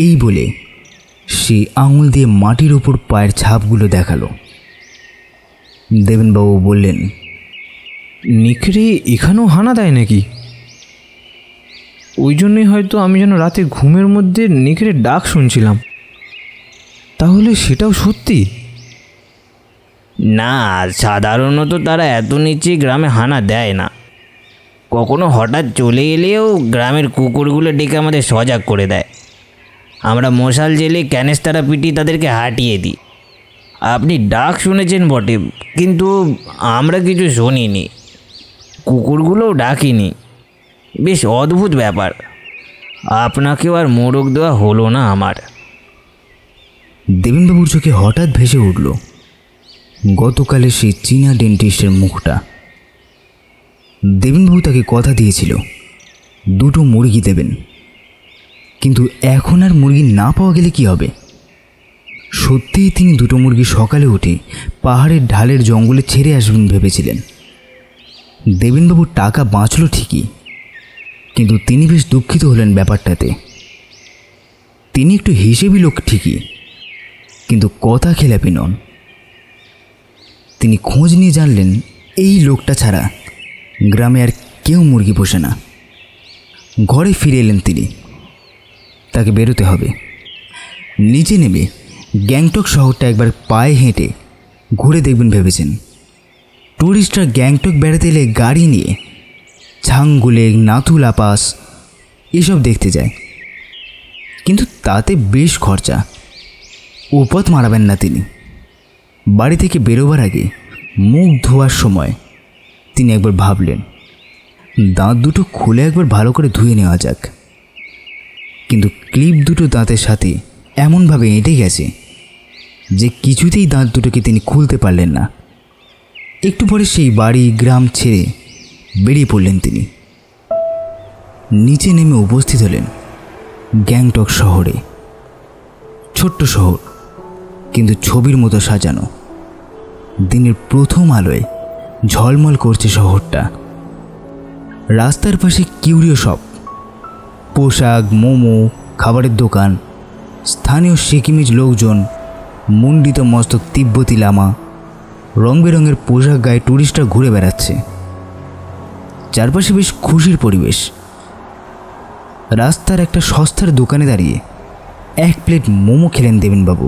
এই বলে সে আঙুল দিয়ে মাটির ওপর পায়ের ছাপগুলো দেখালো। দেবেনবাবু বললেন, নেকড়ে এখানেও হানা দেয় নাকি? ওই জন্যই হয়তো আমি যেন রাতে ঘুমের মধ্যে নেকড়ের ডাক শুনছিলাম। তাহলে সেটাও সত্যি? না, সাধারণত তারা এত নিচে গ্রামে হানা দেয় না। কখনো হঠাৎ চলে এলেও গ্রামের কুকুরগুলো ডেকে আমাদের সজাগ করে দেয়। আমরা মশাল জেলে ক্যানেস্তারা পিটিয়ে তাদেরকে হাঁটিয়ে দিই। আপনি ডাক শুনেছেন বটে, কিন্তু আমরা কিছু শুনিনি, কুকুরগুলোও ডাকিনি। বেশ অদ্ভুত ব্যাপার। আপনাকেও আর মোরগ দেওয়া হলো না আমার। দেবেনবাবুর চোখে হঠাৎ ভেসে উঠল গতকালে সেই চীনা ডেন্টিস্টের মুখটা। দেবেনবাবু তাকে কথা দিয়েছিল দুটো মুরগি দেবেন, কিন্তু এখন আর মুরগি না পাওয়া গেলে কি হবে? সত্যিই তিনি দুটো মুরগি সকালে উঠে পাহাড়ের ঢালের জঙ্গলে ছেড়ে আসবেন ভেবেছিলেন, দেবেনবাবু টাকা বাঁচল ঠিকই, কিন্তু তিনি বেশ দুঃখিত হলেন ব্যাপারটাতে। তিনি একটু হিসেবি লোক ঠিকই, কিন্তু কথা খেলাপি নন। তিনি খোঁজ নিয়ে জানলেন এই লোকটা ছাড়া গ্রামে আর কেউ মুরগি পোষে না। ঘরে ফিরে এলেন তিনি। তাকে বেরোতে হবে। নিচে নেমে গ্যাংটক শহরটা একবার পায়ে হেঁটে ঘুরে দেখবেন ভেবেছেন। ট্যুরিস্টরা গ্যাংটক বেড়াতে এলে গাড়ি নিয়ে ছাংগুলে, নাথু লা পাস এসব দেখতে যায়, কিন্তু তাতে বেশ খরচা। উপথ মারাবেন না তিনি। বাড়ি থেকে বেরোবার আগে মুখ ধোয়ার সময় তিনি একবার ভাবলেন দাঁত দুটো খুলে একবার ভালো করে ধুয়ে নেওয়া যাক, কিন্তু ক্লিপ দুটো দাঁতের সাথে এমনভাবে এঁটে গেছে যে কিছুতেই দাঁত দুটোকে তিনি খুলতে পারলেন না। একটু পরে সেই বাড়ি গ্রাম ছেড়ে বেরিয়ে পড়লেন তিনি। নিচে নেমে উপস্থিত হলেন গ্যাংটক শহরে। ছোট্ট শহর, কিন্তু ছবির মতো সাজানো। দিনের প্রথম আলোয় ঝলমল করছে শহরটা। রাস্তার পাশে কিউরিও শপ, পোশাক, মোমো, খাবারের দোকান, স্থানীয় সিকিমিজ লোকজন, মুন্ডিত মস্তক তিব্বতী লামা, রং বেরঙের পোশাক গায়ে ট্যুরিস্টরা ঘুরে বেড়াচ্ছে। চারপাশে বেশ খুশির পরিবেশ। রাস্তার একটা সস্তার দোকানে দাঁড়িয়ে 1 প্লেট মোমো খেলেন দেবেনবাবু।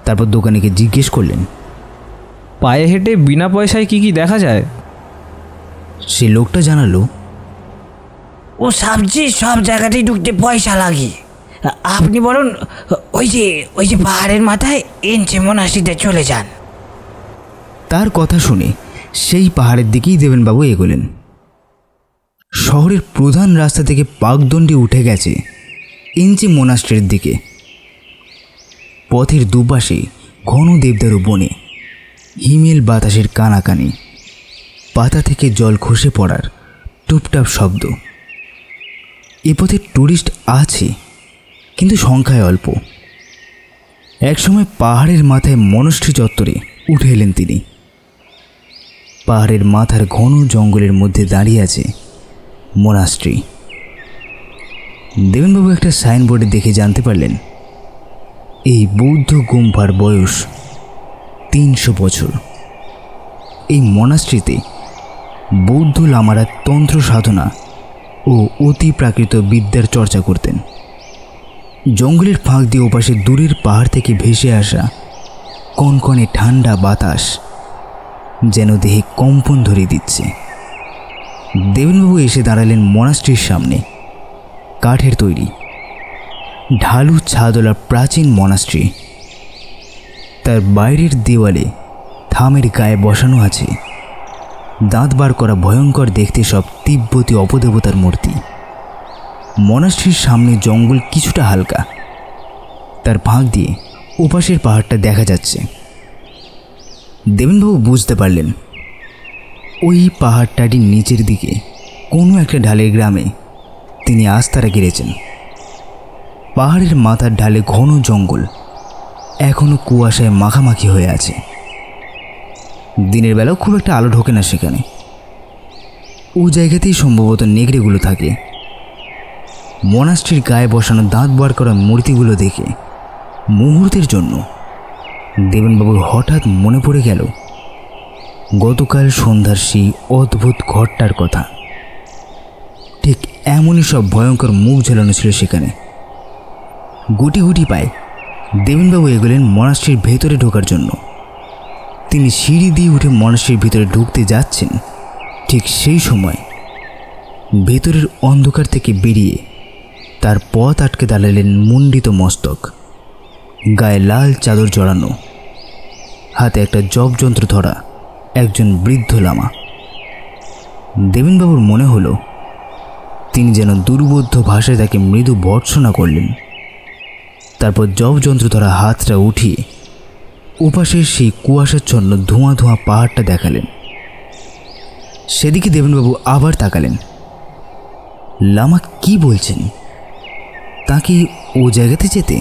তারপর দোকানিকে জিজ্ঞেস করলেন, পায়ে হেঁটে বিনা পয়সায় কি কি দেখা যায়? সে লোকটা জানালো, ও সবজি সব জায়গাতেই ঢুকতে পয়সা লাগে। আপনি বরং ওই যে পাহাড়ের মাথায় এনচে মোনাস্ট্রিতে চলে যান। তার কথা শুনে সেই পাহাড়ের দিকেই দেবেনবাবু এগোলেন। শহরের প্রধান রাস্তা থেকে পাকদণ্ডে উঠে গেছে এনচে মোনাস্ট্রির দিকে। পথের দুপাশে ঘন দেবদারু বনে, হিমেল বাতাসের কানাকানি, পাতা থেকে জল খসে পড়ার টুপটাপ শব্দ। এ পথে ট্যুরিস্ট আছে, কিন্তু সংখ্যায় অল্প। একসময় পাহাড়ের মাথায় মনস্ট্রি চত্বরে উঠে এলেন তিনি। পাহাড়ের মাথার ঘন জঙ্গলের মধ্যে দাঁড়িয়ে আছে মোনাস্ট্রি। দেবেনবাবু একটা সাইনবোর্ডে দেখে জানতে পারলেন এই বৌদ্ধ গুম্ফার বয়স 300 বছর। এই মনাস্ট্রিতে বৌদ্ধ লামারা তন্ত্র সাধনা ও অতি প্রাকৃত বিদ্যার চর্চা করতেন। জঙ্গলের ফাঁক দিয়ে ওপাশে দূরের পাহাড় থেকে ভেসে আসা কনকনে ঠান্ডা বাতাস যেন দেহে কম্পন ধরিয়ে দিচ্ছে। দেবেনবাবু এসে দাঁড়ালেন মনাস্ট্রির সামনে। কাঠের তৈরি, ঢালু ছাদওয়ালা প্রাচীন মনাস্ট্রি। তার বাইরের দেওয়ালে থামের গায়ে বসানো আছে দাঁত বার করা ভয়ঙ্কর দেখতে সব তিব্বতী অপদেবতার মূর্তি। মনাস্ট্রির সামনে জঙ্গল কিছুটা হালকা, তার ফাঁক দিয়ে ওপাশের পাহাড়টা দেখা যাচ্ছে। দেবেনবাবু বুঝতে পারলেন ওই পাহাড়টাটির নিচের দিকে কোনো একটা ঢালের গ্রামে তিনি আস্তারা গেড়েছেন। পাহাড়ের মাথার ঢালে ঘন জঙ্গল এখনও কুয়াশায় মাখামাখি হয়ে আছে। দিনের বেলাও খুব একটা আলো ঢোকে না সেখানে। ওই জায়গাতেই সম্ভবত নেকড়েগুলো থাকে। মনাস্ট্রির গায়ে বসানো দাঁত বার করা মূর্তিগুলো দেখে মুহূর্তের জন্য দেবেনবাবুর হঠাৎ মনে পড়ে গেল গতকাল সন্ধ্যার সেই অদ্ভুত ঘরটার কথা। ঠিক এমনই সব ভয়ঙ্কর মুখ ঝোলানো ছিল সেখানে। গুটি গুটি পায়ে দেবেনবাবু এগোলেন মনাস্ট্রির ভেতরে ঢোকার জন্য। তিনি সিঁড়ি দিয়ে উঠে মনাস্ট্রির ভিতরে ঢুকতে যাচ্ছেন, ঠিক সেই সময় ভেতরের অন্ধকার থেকে বেরিয়ে তার পথ আটকে দাঁড়ালেন মুন্ডিত মস্তক, গায়ে লাল চাদর জড়ানো, হাতে একটা জপ যন্ত্র ধরা একজন বৃদ্ধ লামা। দেবেনবাবুর মনে হলো তিনি যেন দুর্বোধ্য ভাষায় তাকে মৃদু ভর্ৎসনা করলেন। তারপর জপ যন্ত্র ধরা হাতটা উঠিয়ে ওপাশের সেই কুয়াশাচ্ছন্ন ধোঁয়া ধোঁয়া পাহাড়টা দেখালেন। সেদিকে দেবেনবাবু আবার তাকালেন। লামা কি বলছেন? তাকে ও জায়গাতে যেতে,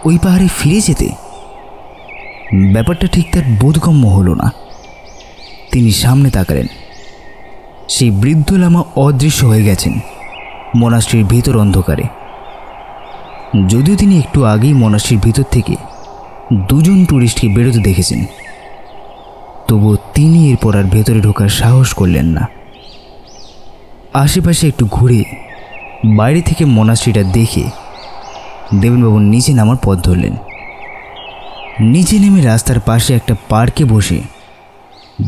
ওই পাহাড়ে ফিরে যেতে? ব্যাপারটা ঠিক তার বোধগম্য হলো না। তিনি সামনে তাকালেন। সেই বৃদ্ধ লামা অদৃশ্য হয়ে গেছেন মনাস্ট্রির ভিতর অন্ধকারে। যদিও তিনি একটু আগেই মনাস্ট্রির ভিতর থেকে দুজন টুরিস্টকে বেরোতে দেখেছেন, তবুও তিনি এরপর আর ভেতরে ঢোকার সাহস করলেন না। আশেপাশে একটু ঘুরে বাইরে থেকে মনাস্ট্রিটা দেখে দেবেনবাবু নিচে নামার পথ ধরলেন। নিচে নেমে রাস্তার পাশে একটা পার্কে বসে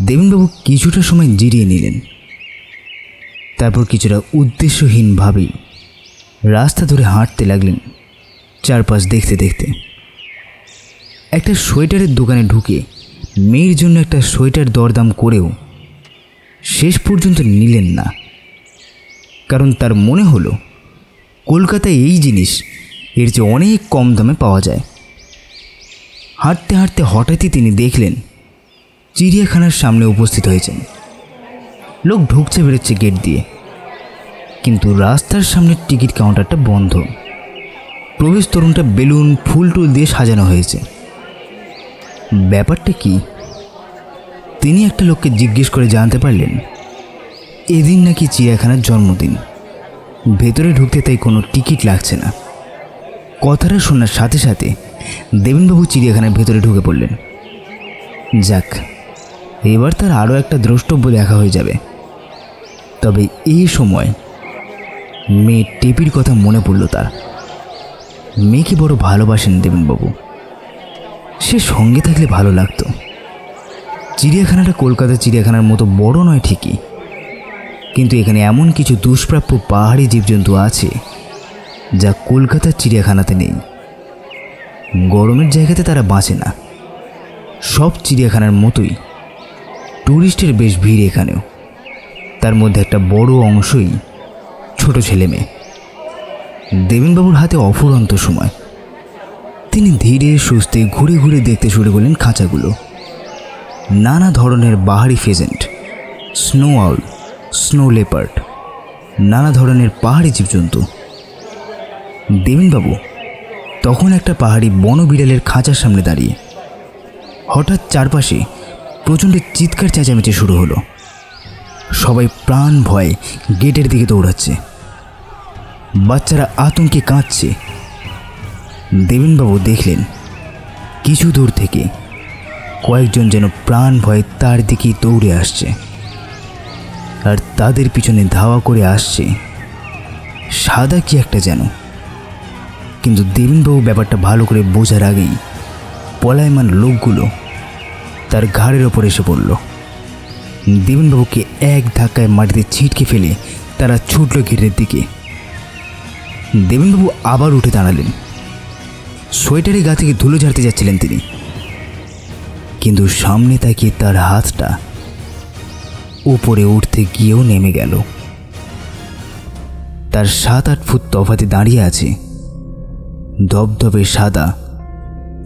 দেবেনবাবু কিছুটা সময় জিরিয়ে নিলেন। তারপর কিছুটা উদ্দেশ্যহীনভাবেই রাস্তা ধরে হাঁটতে লাগলেন, চারপাশ দেখতে দেখতে। একটা সোয়েটারের দোকানে ঢুকে মেয়ের জন্য একটা সোয়েটার দরদাম করেও শেষ পর্যন্ত নিলেন না, কারণ তার মনে হলো কলকাতায় এই জিনিস এর চেয়ে অনেক কম দামে পাওয়া যায়। হাঁটতে হাঁটতে হঠাৎই তিনি দেখলেন চিড়িয়াখানার সামনে উপস্থিত হয়েছেন। লোক ঢুকছে বেরোচ্ছে গেট দিয়ে, কিন্তু রাস্তার সামনের টিকিট কাউন্টারটা বন্ধ। প্রবেশ তোরণটা বেলুন ফুল টুল দিয়ে সাজানো হয়েছে। ব্যাপারটা কি তিনি একটা লোককে জিজ্ঞেস করে জানতে পারলেন এদিন নাকি চিড়িয়াখানার জন্মদিন, ভেতরে ঢুকতে তাই কোনো টিকিট লাগছে না। কথাটা শোনার সাথে সাথে দেবেনবাবু চিড়িয়াখানার ভেতরে ঢুকে পড়লেন। যাক, এবার তার আরও একটা দ্রষ্টব্য দেখা হয়ে যাবে। তবে এই সময় মেয়ে টেপির কথা মনে পড়ল তার। মেয়েকে বড় ভালোবাসেন দেবেনবাবু। সে সঙ্গে থাকলে ভালো লাগতো। চিড়িয়াখানাটা কলকাতার চিড়িয়াখানার মতো বড় নয় ঠিকই, কিন্তু এখানে এমন কিছু দুষ্প্রাপ্য পাহাড়ি জীবজন্তু আছে যা কলকাতার চিড়িয়াখানাতে নেই। গরমের জায়গাতে তারা বাঁচে না। সব চিড়িয়াখানার মতোই টুরিস্টের বেশ ভিড় এখানেও। তার মধ্যে একটা বড় অংশই ছোট ছেলে মেয়ে। দেবেনবাবুর হাতে অফুরন্ত সময়। তিনি ধীরে সুস্থে ঘুরে ঘুরে দেখতে শুরু করলেন খাঁচাগুলো। নানা ধরনের বাহারি ফেজেন্ট, স্নো আউল, স্নো লেপার্ড, নানা ধরনের পাহাড়ি জীবজন্তু। দেবেনবাবু তখন একটা পাহাড়ি বনবিড়ালের খাঁচার সামনে দাঁড়িয়ে। হঠাৎ চারপাশে প্রচণ্ড চিৎকার চেঁচামেচি শুরু হলো। সবাই প্রাণ ভয়ে গেটের দিকে দৌড়াচ্ছে। বাচ্চারা আতঙ্কে কাঁদছে। দেবেনবাবু দেখলেন কিছু দূর থেকে কয়েকজন যেন প্রাণ ভয়ে তার দিকেই দৌড়ে আসছে, আর তাদের পিছনে ধাওয়া করে আসছে সাদা কি একটা যেন। কিন্তু দেবেনবাবু ব্যাপারটা ভালো করে বোঝার আগেই পলায়মান লোকগুলো তার ঘাড়ের ওপর এসে পড়ল। দেবেনবাবুকে এক ধাক্কায় মাটিতে ছিটকে ফেলে তারা ছুটল গেটের দিকে। দেবেনবাবু আবার উঠে দাঁড়ালেন। সোয়েটারের গা থেকে ধুলো ঝাড়তে যাচ্ছিলেন তিনি, কিন্তু সামনে তাকিয়ে তার হাতটা উপরে উঠতে গিয়েও নেমে গেল। তার 7-8 ফুট তফাতে দাঁড়িয়ে আছে ধবধবে সাদা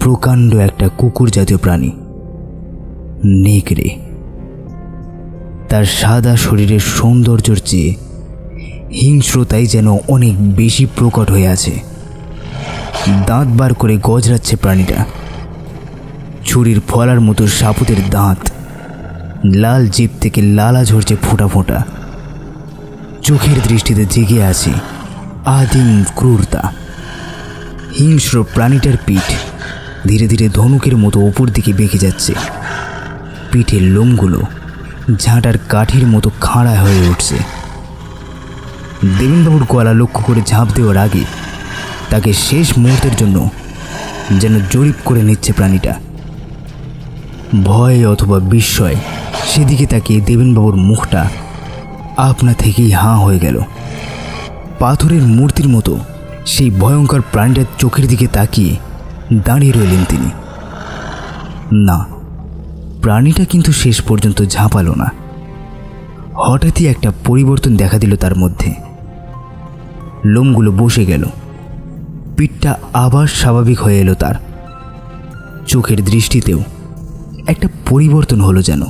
প্রকাণ্ড একটা কুকুর জাতীয় প্রাণী, নেকড়ে। তার সাদা শরীরের সৌন্দর্যের চেয়ে হিংস্রতাই যেন অনেক বেশি প্রকট হয়ে আছে। দাঁত বার করে গজরাচ্ছে প্রাণীটা। ছুরির ফলার মতো সাপুতের দাঁত, লাল জিভ থেকে লালা ঝরছে ফোঁটা ফোঁটা। চোখের দৃষ্টিতে জেগে আছে আদিম ক্রূরতা। হিংস্র প্রাণীটার পিঠ ধীরে ধীরে ধনুকের মতো ওপর দিকে বেঁকে যাচ্ছে। পিঠের লোমগুলো ঝাঁটার কাঠির মতো খাড়া হয়ে উঠছে। দেবেনবাবুর গলা লক্ষ্য করে ঝাঁপ দেওয়ার আগে তাকে শেষ মুহূর্তের জন্য যেন জরিপ করে নিচ্ছে প্রাণীটা। ভয় অথবা বিস্ময় সেদিকে তাকিয়ে দেবেনবাবুর মুখটা আপনা থেকেই হাঁ হয়ে গেল। পাথরের মূর্তির মতো সেই ভয়ঙ্কর প্রাণীটার চোখের দিকে তাকিয়ে দাঁড়িয়ে রইলেন তিনি। না, প্রাণীটা কিন্তু শেষ পর্যন্ত ঝাঁপালো না। হঠাৎই একটা পরিবর্তন দেখা দিল তার মধ্যে। লোমগুলো বসে গেল, পিঠটা আবার স্বাভাবিক হয়ে এলো তার। চোখের দৃষ্টিতেও একটা পরিবর্তন হলো যেন।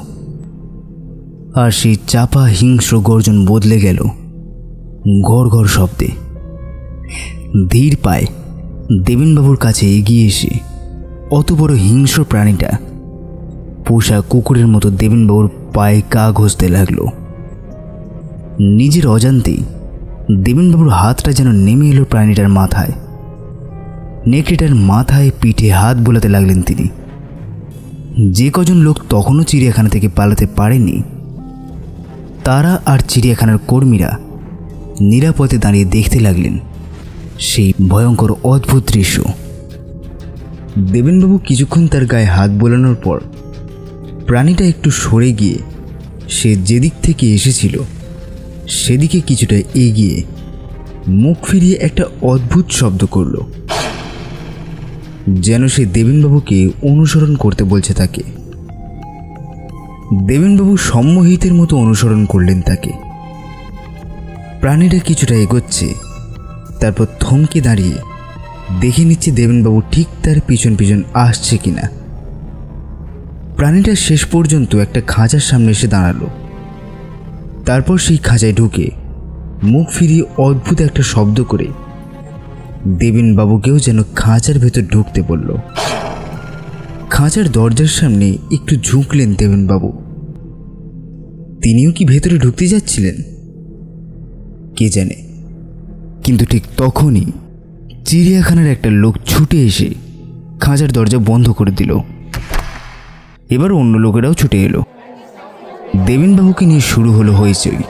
আর সেই চাপা হিংস্র গর্জন বদলে গেল গড় গড় শব্দে। ধীর পায়ে দেবেনবাবুর কাছে এগিয়ে এসে অত বড় হিংস্র প্রাণীটা পোষা কুকুরের মতো দেবেনবাবুর পায়ে গা ঘষতে লাগলো। নিজের অজান্তেই দেবেনবাবুর হাতটা যেন নেমে এলো প্রাণীটার মাথায়। নেকড়েটার মাথায় পিঠে হাত বোলাতে লাগলেন তিনি। যে কজন লোক তখনও চিড়িয়াখানা থেকে পালাতে পারেনি তারা আর চিড়িয়াখানার কর্মীরা নিরাপদে দাঁড়িয়ে দেখতে লাগলেন সেই ভয়ঙ্কর অদ্ভুত দৃশ্য। দেবেনবাবু কিছুক্ষণ তার গায়ে হাত বোলানোর পর প্রাণীটা একটু সরে গিয়ে সে যেদিক থেকে এসেছিল সেদিকে কিছুটা এগিয়ে মুখ ফিরিয়ে একটা অদ্ভুত শব্দ করল, যেন সে দেবেনবাবুকে অনুসরণ করতে বলছে তাকে। দেবেনবাবু সম্মোহিতের মতো অনুসরণ করলেন তাকে। প্রাণীটা কিছুটা এগোচ্ছে, তারপর থমকে দাঁড়িয়ে দেখে নিচ্ছে দেবেনবাবু ঠিক তার পিছন পিছন আসছে কিনা। প্রাণীটা শেষ পর্যন্ত একটা খাঁচার সামনে এসে দাঁড়ালো। তারপর সেই খাঁচায় ঢুকে মুখ ফিরিয়ে অদ্ভুত একটা শব্দ করে দেবেনবাবুকেও যেন খাঁচার ভেতর ঢুকতে বলল। খাঁচার দরজার সামনে একটু ঝুঁকলেন দেবেনবাবু। তিনিও কি ভেতরে ঢুকতে যাচ্ছিলেন কে জানে, কিন্তু ঠিক তখনই চিড়িয়াখানার একটা লোক ছুটে এসে খাঁচার দরজা বন্ধ করে দিল। এবার অন্য লোকেরাও ছুটে এলো। দেবেনবাবুকে নিয়ে শুরু হলো হইচই।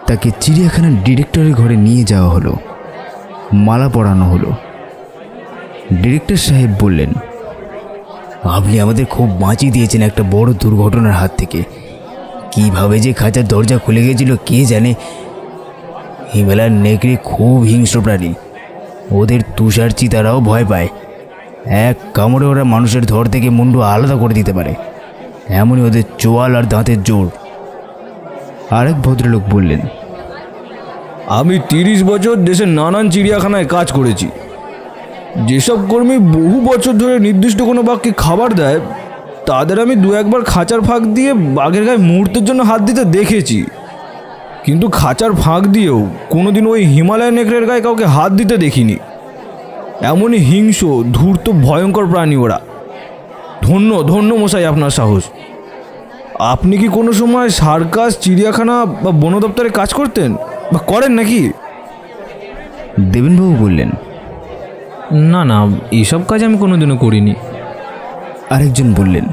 তাকে চিড়িয়াখানার ডিরেক্টরের ঘরে নিয়ে যাওয়া হলো, মালা পরানো হলো। ডিরেক্টর সাহেব বললেন, আপনি আমাদের খুব বাঁচিয়ে দিয়েছেন একটা বড় দুর্ঘটনার হাত থেকে। কিভাবে যে খাঁচার দরজা খুলে গেছিল কে জানে। হিমালয়ের নেকড়ে খুব হিংস্র প্রাণী, ওদের তুষার চিতারাও ভয় পায়। এক কামড়ে ওরা মানুষের ধর থেকে মুন্ডু আলাদা করে দিতে পারে, এমনই ওদের চোয়াল আর দাঁতের জোর। আরেক ভদ্রলোক বললেন, আমি 30 বছর দেশের নানান চিড়িয়াখানায় কাজ করেছি। যেসব কর্মী বহু বছর ধরে নির্দিষ্ট কোনো বাঘকে খাবার দেয় তাদের আমি 2-1 খাঁচার ফাঁক দিয়ে বাঘের গায়ে মুহূর্তের জন্য হাত দিতে দেখেছি, কিন্তু খাঁচার ফাঁক দিয়েও কোনোদিন ওই হিমালয় নেকড়ের গায়ে কাউকে হাত দিতে দেখিনি। এমনই হিংস্র ধূর্ত ভয়ঙ্কর প্রাণী ওরা। ধন্য ধন্য মশাই আপনার সাহস। আপনি কি কোনো সময় সার্কাস, চিড়িয়াখানা বা বন দপ্তরে কাজ করতেন বা করেন নাকি? দেবেনবাবু বললেন, না না, এইসব কাজ আমি কোনোদিনও করিনি। আরেকজন বললেন,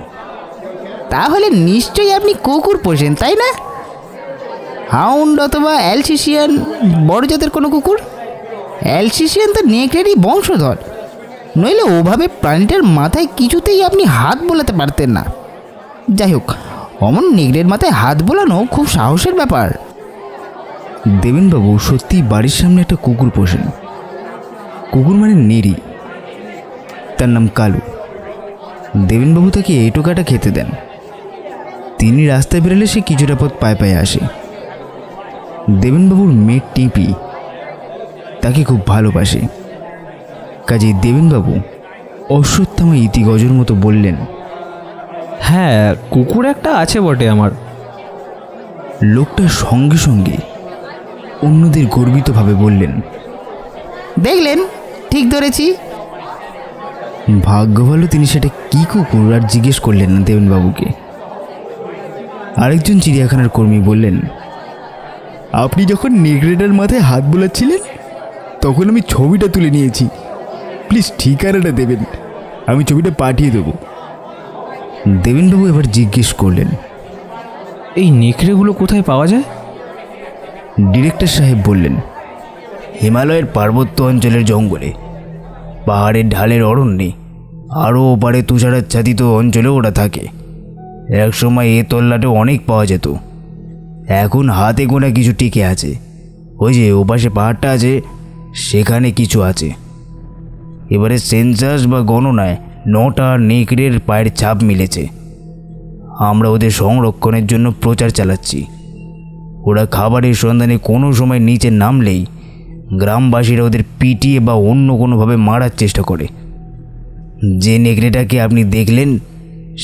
তাহলে নিশ্চয়ই আপনি কুকুর পোষেন, তাই না? হাউন্ড অথবা অ্যালসেশিয়ান, বড় জাতের কোনো কুকুর। অ্যালসেশিয়ান তো নেকড়েরই বংশধর, নইলে ওভাবে প্রাণীটার মাথায় কিছুতেই আপনি হাত বোলাতে পারতেন না। যাই হোক, অমন নেকড়ের মাথায় হাত বোলানো খুব সাহসের ব্যাপার। দেবেনবাবু সত্যিই বাড়ির সামনে একটা কুকুর পোষেন। কুকুর মানে নেড়ি, তার নাম কালু। দেবেনবাবু তাকে এঁটো কাটা খেতে দেন। তিনি রাস্তায় বেরোলে সে কিছুটা পথ পায়ে পায়ে আসে। দেবেনবাবুর মেয়ে টিপি তাকে খুব ভালোবাসে। কাজেই দেবেনবাবু অশ্বত্থামা ইতিগজর মতো বললেন, হ্যাঁ, কুকুর একটা আছে বটে আমার। লোকটা সঙ্গে সঙ্গে অন্যদের গর্বিতভাবে বললেন, দেখলেন, ঠিক ধরেছি। ভাগ্য ভালো তিনি সেটা কি কুকুর আর জিজ্ঞেস করলেন না দেবেনবাবুকে। আরেকজন চিড়িয়াখানার কর্মী বললেন, আপনি যখন নেকড়েটার মাথায় হাত বোলাচ্ছিলেন তখন আমি ছবিটা তুলে নিয়েছি। প্লিজ ঠিকানাটা দেবেন, আমি ছবিটা পাঠিয়ে দেবো। দেবেনবাবু এবার জিজ্ঞেস করলেন, এই নেকড়েগুলো কোথায় পাওয়া যায়? ডিরেক্টর সাহেব বললেন, হিমালয়ের পার্বত্য অঞ্চলের জঙ্গলে, পাহাড়ের ঢালের অরণ্যে, আরও ওপারে তুষারাচ্ছাদিত অঞ্চলেও ওরা থাকে। একসময় এ তল্লাটে অনেক পাওয়া যেত, এখন হাতে গোনা কিছু টিকে আছে। ওই যে ওপাশে পাহাড়টা আছে, সেখানে কিছু আছে। এবারে সেন্সাস বা গণনায় 9টা নেকড়ের পায়ের ছাপ মিলেছে। আমরা ওদের সংরক্ষণের জন্য প্রচার চালাচ্ছি। ওরা খাবারের সন্ধানে কোনো সময় নিচে নামলেই গ্রামবাসীরা ওদের পিটিয়ে বা অন্য কোনোভাবে মারার চেষ্টা করে। যে নেকড়েটাকে আপনি দেখলেন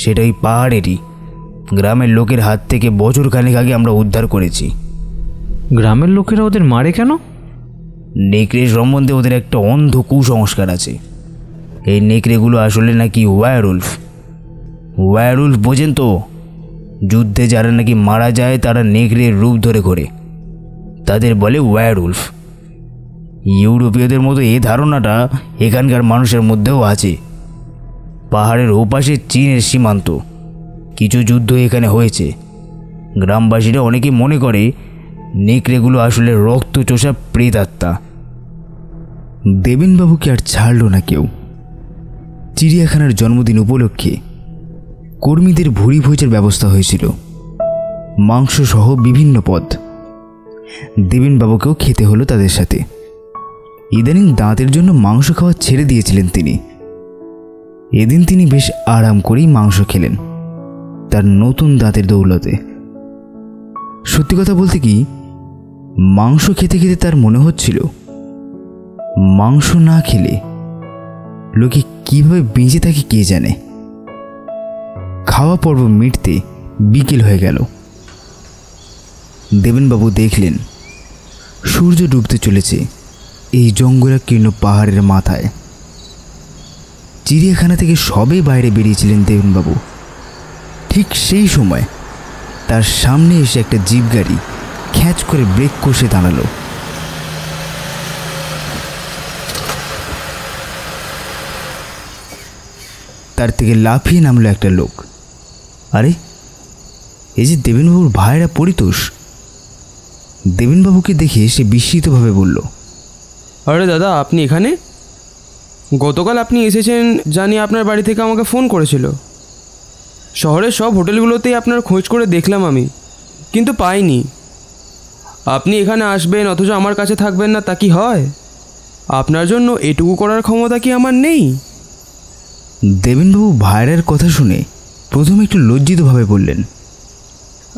সেটা ওই পাহাড়েরই। গ্রামের লোকের হাত থেকে বছরখানেক আগে আমরা উদ্ধার করেছি। গ্রামের লোকেরা ওদের মারে কেন? নেকড়ে সম্বন্ধে ওদের একটা অন্ধ কুসংস্কার আছে। এই নেকড়েগুলো আসলে নাকি ওয়্যারউলফ। ওয়্যারউলফ বোঝেন তো? যুদ্ধে যারা নাকি মারা যায় তারা নেকড়ের রূপ ধরে ঘোরে, তাদের বলে ওয়্যারউলফ। ইউরোপীয়দের মতো এই ধারণাটা এখানকার মানুষের মধ্যেও আছে। পাহাড়ের ওপাশে চীনের সীমান্ত, কিছু যুদ্ধ এখানে হয়েছে। গ্রামবাসীরা অনেকেই মনে করে নেকড়েগুলো আসলে রক্তচোষা প্রেতাত্মা। দেবেনবাবুকে আর ছাড়ল না কেউ। চিড়িয়াখানার জন্মদিন উপলক্ষে কর্মীদের ভুরি ভোজের ব্যবস্থা হয়েছিল, মাংস সহ বিভিন্ন পদ। দেবেনবাবুকেও খেতে হলো তাদের সাথে। ইদানিং দাঁতের জন্য মাংস খাওয়া ছেড়ে দিয়েছিলেন তিনি। এদিন তিনি বেশ আরাম করেই মাংস খেলেন, তার নতুন দাঁতের দৌলতে। সত্যি কথা বলতে কি, মাংস খেতে খেতে তার মনে হচ্ছিল মাংস না খেলে লোকে কিভাবে বেঁচে থাকে কে জানে। খাওয়া পর্ব মিটতে বিকেল হয়ে গেল। দেবেনবাবু দেখলেন সূর্য ডুবতে চলেছে এই জঙ্গলাকীর্ণ পাহাড়ের মাথায়। চিড়িয়াখানা থেকে সবে বাইরে বেরিয়েছিলেন দেবেনবাবু। ঠিক সেই সময় তার সামনে এসে একটা জিপ গাড়ি খ্যাঁচ করে ব্রেক কষে দাঁড়ালো। তার থেকে লাফিয়ে নামলো একটা লোক। আরে, এই যে দেবেনবাবুর ভাইরা পরিতোষ। দেবেনবাবুকে দেখে সে বিস্মিতভাবে বলল, আরে দাদা, আপনি এখানে? গতকাল আপনি এসেছেন জানি আপনার বাড়ি থেকে আমাকে ফোন করেছিল। শহরের সব হোটেলগুলোতেই আপনার খোঁজ করে দেখলাম আমি, কিন্তু পাইনি। আপনি এখানে আসবেন অথচ আমার কাছে থাকবেন না, তা কি হয়? আপনার জন্য এটুকু করার ক্ষমতা কি আমার নেই? দেবেনবাবু ভাইরার কথা শুনে প্রথমে একটু লজ্জিতভাবে বললেন,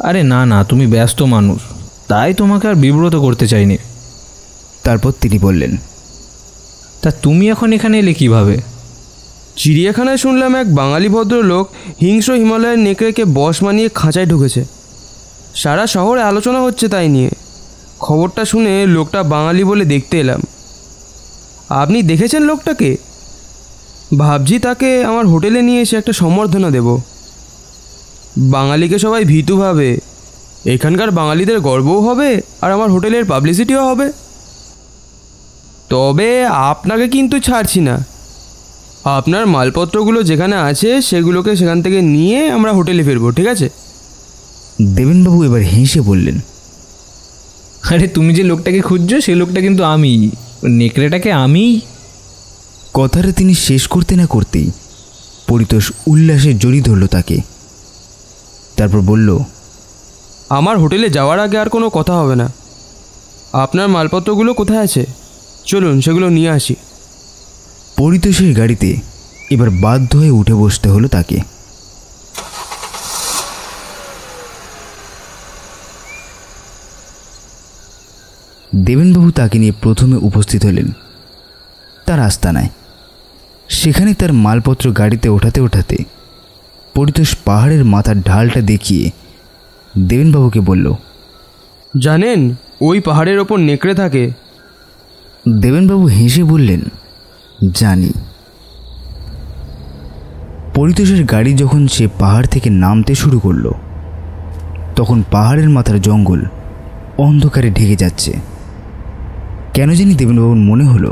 আরে না না, তুমি ব্যস্ত মানুষ, তাই তোমাকে আর বিব্রত করতে চাইনি। তারপর তিনি বললেন, তা তুমি এখন এখানে এলে কিভাবে? চিড়িয়াখানায় শুনলাম এক বাঙালি ভদ্রলোক হিংস্র হিমালয়ের নেকড়েকে বশ মানিয়ে খাঁচায় ঢুকেছে। সারা শহরে আলোচনা হচ্ছে তাই নিয়ে। খবরটা শুনে লোকটা বাঙালি বলে দেখতে এলাম। আপনি দেখেছেন লোকটাকে? ভাবছি তাকে আমার হোটেলে নিয়ে এসে একটা সম্বর্ধনা দেব। বাঙালিকে সবাই ভীতু ভাবে, এখানকার বাঙালিদের গর্বও হবে আর আমার হোটেলের পাবলিসিটিও হবে। তবে আপনাকে কিন্তু ছাড়ছি না। আপনার মালপত্রগুলো যেখানে আছে সেগুলোকে সেখান থেকে নিয়ে আমরা হোটেলে ফিরবো, ঠিক আছে? দেবেনবাবু এবার হেসে বললেন, আরে তুমি যে লোকটাকে খুঁজছো সে লোকটা কিন্তু আমি, নেকড়েটাকে আমি। কথাটা তিনি শেষ করতে না করতেই পরিতোষ উল্লাসে জড়িয়ে ধরল তাকে। তারপর বলল, আমার হোটেলে যাওয়ার আগে আর কোনো কথা হবে না। আপনার মালপত্রগুলো কোথায় আছে চলুন সেগুলো নিয়ে আসি। পরিতোষের গাড়িতে এবার বাধ্য হয়ে উঠে বসতে হলো তাকে। দেবেনবাবু তাকে নিয়ে প্রথমে উপস্থিত হলেন তার আস্তানায়। সেখানে তার মালপত্র গাড়িতে ওঠাতে ওঠাতে পরিতোষ পাহাড়ের মাথার ঢালটা দেখিয়ে দেবেনবাবুকে বলল, জানেন ওই পাহাড়ের ওপর নেকড়ে থাকে। দেবেনবাবু হেসে বললেন, জানি। পরিতোষের গাড়ি যখন সে পাহাড় থেকে নামতে শুরু করলো তখন পাহাড়ের মাথার জঙ্গল অন্ধকারে ঢেকে যাচ্ছে। কেন জানি দেবেনবাবুর মনে হলো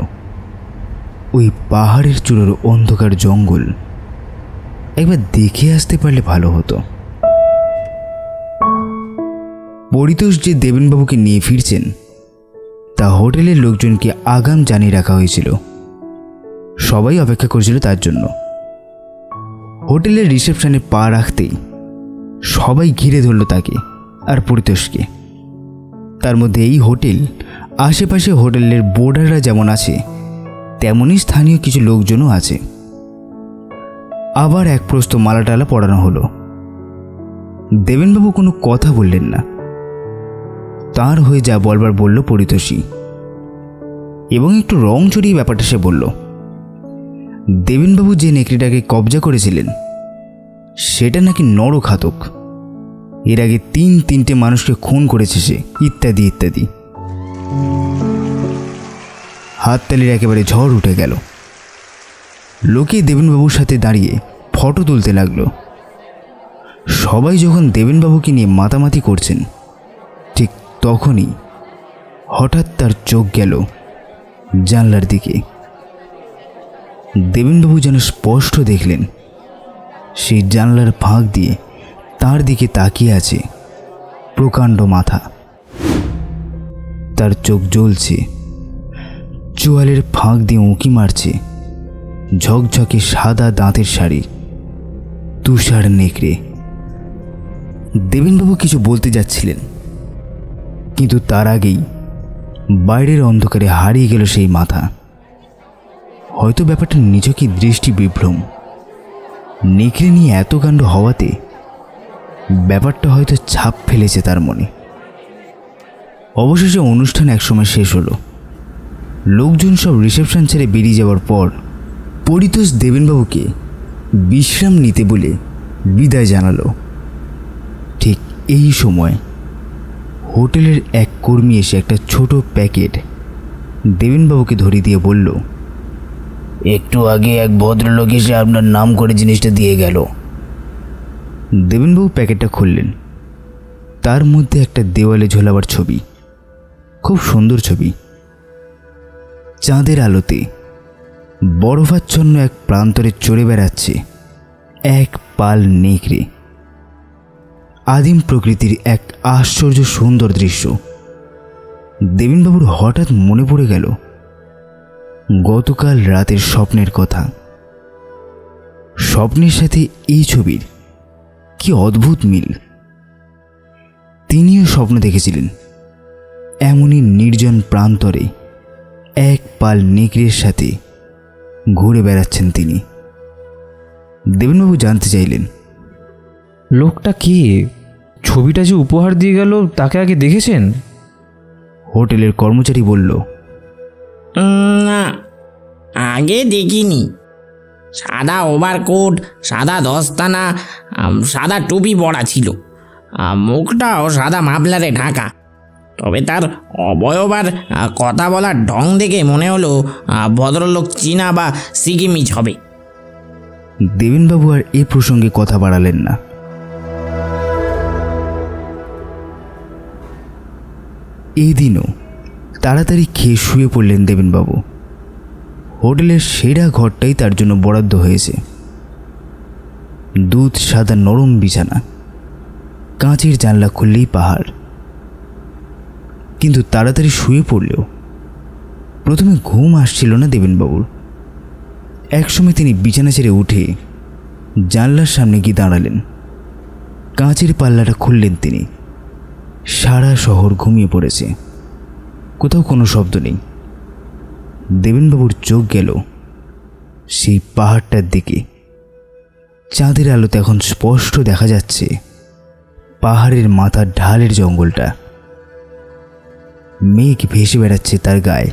ওই পাহাড়ের চূড়ার অন্ধকার জঙ্গল একবার দেখে আসতে পারলে ভালো হতো। পরিতোষ যে দেবেনবাবুকে নিয়ে ফিরছেন তা হোটেলের লোকজনকে আগাম জানিয়ে রাখা হয়েছিল। সবাই অপেক্ষা করছিল তার জন্য। হোটেলের রিসেপশনে পা রাখতেই সবাই ঘিরে ধরল তাকে আর পরিতোষকে। তার মধ্যে এই হোটেল, আশেপাশে হোটেলের বোর্ডাররা যেমন আছে তেমনই স্থানীয় কিছু লোকজনও আছে। আবার এক প্রস্ত মালাটালা পড়ানো হলো। দেবেনবাবু কোনো কথা বললেন না। তার হয়ে যা বলবার বলল পরিতোষী, এবং একটু রং চড়িয়ে ব্যাপারটা সে বলল। দেবেনবাবু যে নেকড়েটাকে কবজা করেছিলেন সেটা নাকি নরঘাতক। এর আগে 3-3টে মানুষকে খুন করেছে সে, ইত্যাদি ইত্যাদি। হাততালির একেবারে ঝড় উঠে গেল। লোকে দেবেনবাবুর সাথে দাঁড়িয়ে ফটো তুলতে লাগলো। সবাই যখন দেবেনবাবুকে নিয়ে মাতামাতি করছেন, ঠিক তখনই হঠাৎ তার চোখ গেল জানলার দিকে। দেবেনবাবু যেন স্পষ্ট দেখলেন সেই জানলার ফাঁক দিয়ে তার দিকে তাকিয়ে আছে প্রকাণ্ড মাথা। তার চোখ জ্বলছে, চোয়ালের ফাঁক দিয়ে উঁকি মারছে ঝকঝকে সাদা দাঁতের শাড়ি, তুষার নেকড়ে। দেবেনবাবু কিছু বলতে যাচ্ছিলেন, কিন্তু তার আগেই বাইরের অন্ধকারে হারিয়ে গেল সেই মাথা। হয়তো ব্যাপারটা নিছকই দৃষ্টি বিভ্রম। নেকড়ে নিয়ে এত কাণ্ড হওয়াতে ব্যাপারটা হয়তো ছাপ ফেলেছে তার মনে। অবশেষে অনুষ্ঠান একসময় শেষ হলো। লোকজন সব রিসেপশন ছেড়ে বেরিয়ে যাওয়ার পর পরিতোষ দেবেনবাবুকে বিশ্রাম নিতে বলে বিদায় জানালো। ঠিক এই সময় হোটেলের এক কর্মী এসে একটা ছোট প্যাকেট দেবেনবাবুকে ধরিয়ে দিয়ে বলল, একটু আগে এক ভদ্রলোক এসে আপনার নাম করে জিনিসটা দিয়ে গেল। দেবেনবাবু প্যাকেটটা খুললেন। তার মধ্যে একটা দেওয়ালে ঝোলাবার ছবি, খুব সুন্দর ছবি। চাঁদের আলোতে বরফাচ্ছন্ন এক প্রান্তরে চড়ে বেড়াচ্ছে এক পাল নেকড়ে। আদিম প্রকৃতির এক আশ্চর্য সুন্দর দৃশ্য। দেবেনবাবুর হঠাৎ মনে পড়ে গেল গতকাল রাতের স্বপ্নের কথা। স্বপ্নের সাথে এই ছবির কি অদ্ভুত মিল। তিনিও স্বপ্ন দেখেছিলেন এমনই নির্জন প্রান্তরে এক পাল নেকড়ের সাথে ঘুরে বেড়াচ্ছেন তিনি। দেবেনবাবু জানতে চাইলেন, লোকটা কে? ছবিটা যে উপহার দিয়ে গেল তাকে আগে দেখেছেন? হোটেলের কর্মচারী বলল, না, আগে দেখিনি। সাদা ওভারকোট, সাদা দস্তানা, সাদা টুপি পরা ছিল, মুখটাও সাদা মাফলারে ঢাকা। তবে তার অবয়ব আর কথা বলার ঢং দেখে মনে হলো ভদ্রলোক চীনা বা সিকিমিজ হবে। দেবেনবাবু আর এ প্রসঙ্গে কথা বাড়ালেন না। এই দিনও তাড়াতাড়ি খেয়ে শুয়ে পড়লেন দেবেনবাবু। হোটেলের সেরা ঘরটাই তার জন্য বরাদ্দ হয়েছে। দুধ সাদা নরম বিছানা, কাঁচের জানলা খুললেই পাহাড়। কিন্তু তাড়াতাড়ি শুয়ে পড়লেও প্রথমে ঘুম আসছিল না দেবেনবাবুর। একসময় তিনি বিছানা ছেড়ে উঠে জানলার সামনে গিয়ে দাঁড়ালেন। কাঁচের পাল্লাটা খুললেন তিনি। সারা শহর ঘুমিয়ে পড়েছে, কোথাও কোনো শব্দ নেই। দেবেনবাবুর চোখ গেল সেই পাহাড়টার দিকে। চাঁদের আলোতে এখন স্পষ্ট দেখা যাচ্ছে পাহাড়ের মাথার ঢালের জঙ্গলটা। মেঘ ভেসে বেড়াচ্ছে তার গায়ে,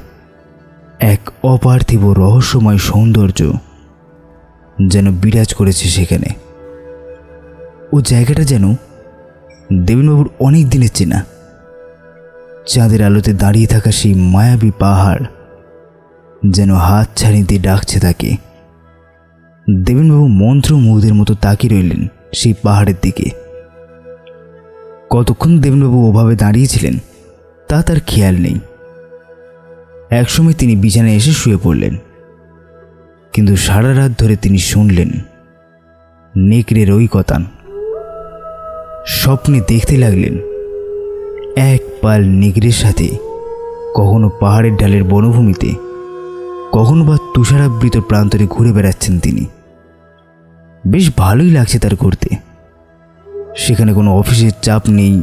এক অপার্থিব রহস্যময় সৌন্দর্য যেন বিরাজ করেছে সেখানে। ও জায়গাটা যেন দেবেনবাবুর অনেক দিনের চেনা। চাঁদের আলোতে দাঁড়িয়ে থাকা সেই মায়াবী পাহাড় যেন হাত ছাড়ি দিয়ে ডাকছে তাকে। দেবেনবাবু মন্ত্রমুগ্ধের মতো তাকিয়ে রইলেন সেই পাহাড়ের দিকে। কতক্ষণ দেবেনবাবু ওভাবে দাঁড়িয়েছিলেন তা তার খেয়াল নেই। একসময় তিনি বিছানায় এসে শুয়ে পড়লেন, কিন্তু সারা রাত ধরে তিনি শুনলেন নেকড়ের ওই কথা। স্বপ্নে দেখতে লাগলেন এক পাল নেকড়ের সাথে কখনো পাহাড়ের ঢালের বনভূমিতে, কখনো বা তুষারাবৃত প্রান্তরে ঘুরে বেড়াচ্ছেন তিনি। বেশ ভালোই লাগছে তার ঘুরতে। সেখানে কোনো অফিসের চাপ নেই,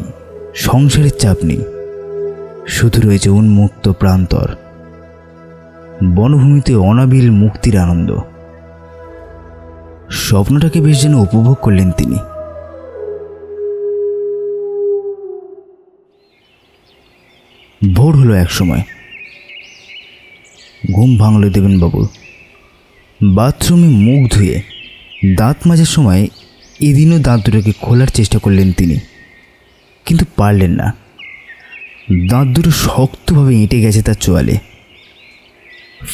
সংসারের চাপ নেই, শুধু রয়েছে উন্মুক্ত প্রান্তর, বনভূমিতে অনাবিল মুক্তির আনন্দ। স্বপ্নটাকে বেশ যেন উপভোগ করলেন তিনি। ভোর হলো এক সময়। ঘুম ভাঙল দেবেনবাবুর। বাথরুমে মুখ ধুয়ে দাঁত মাজার সময় এদিনও দাঁত দুটোকে খোলার চেষ্টা করলেন তিনি, কিন্তু পারলেন না। দাঁত দুটো শক্তভাবে এঁটে গেছে তার চোয়ালে।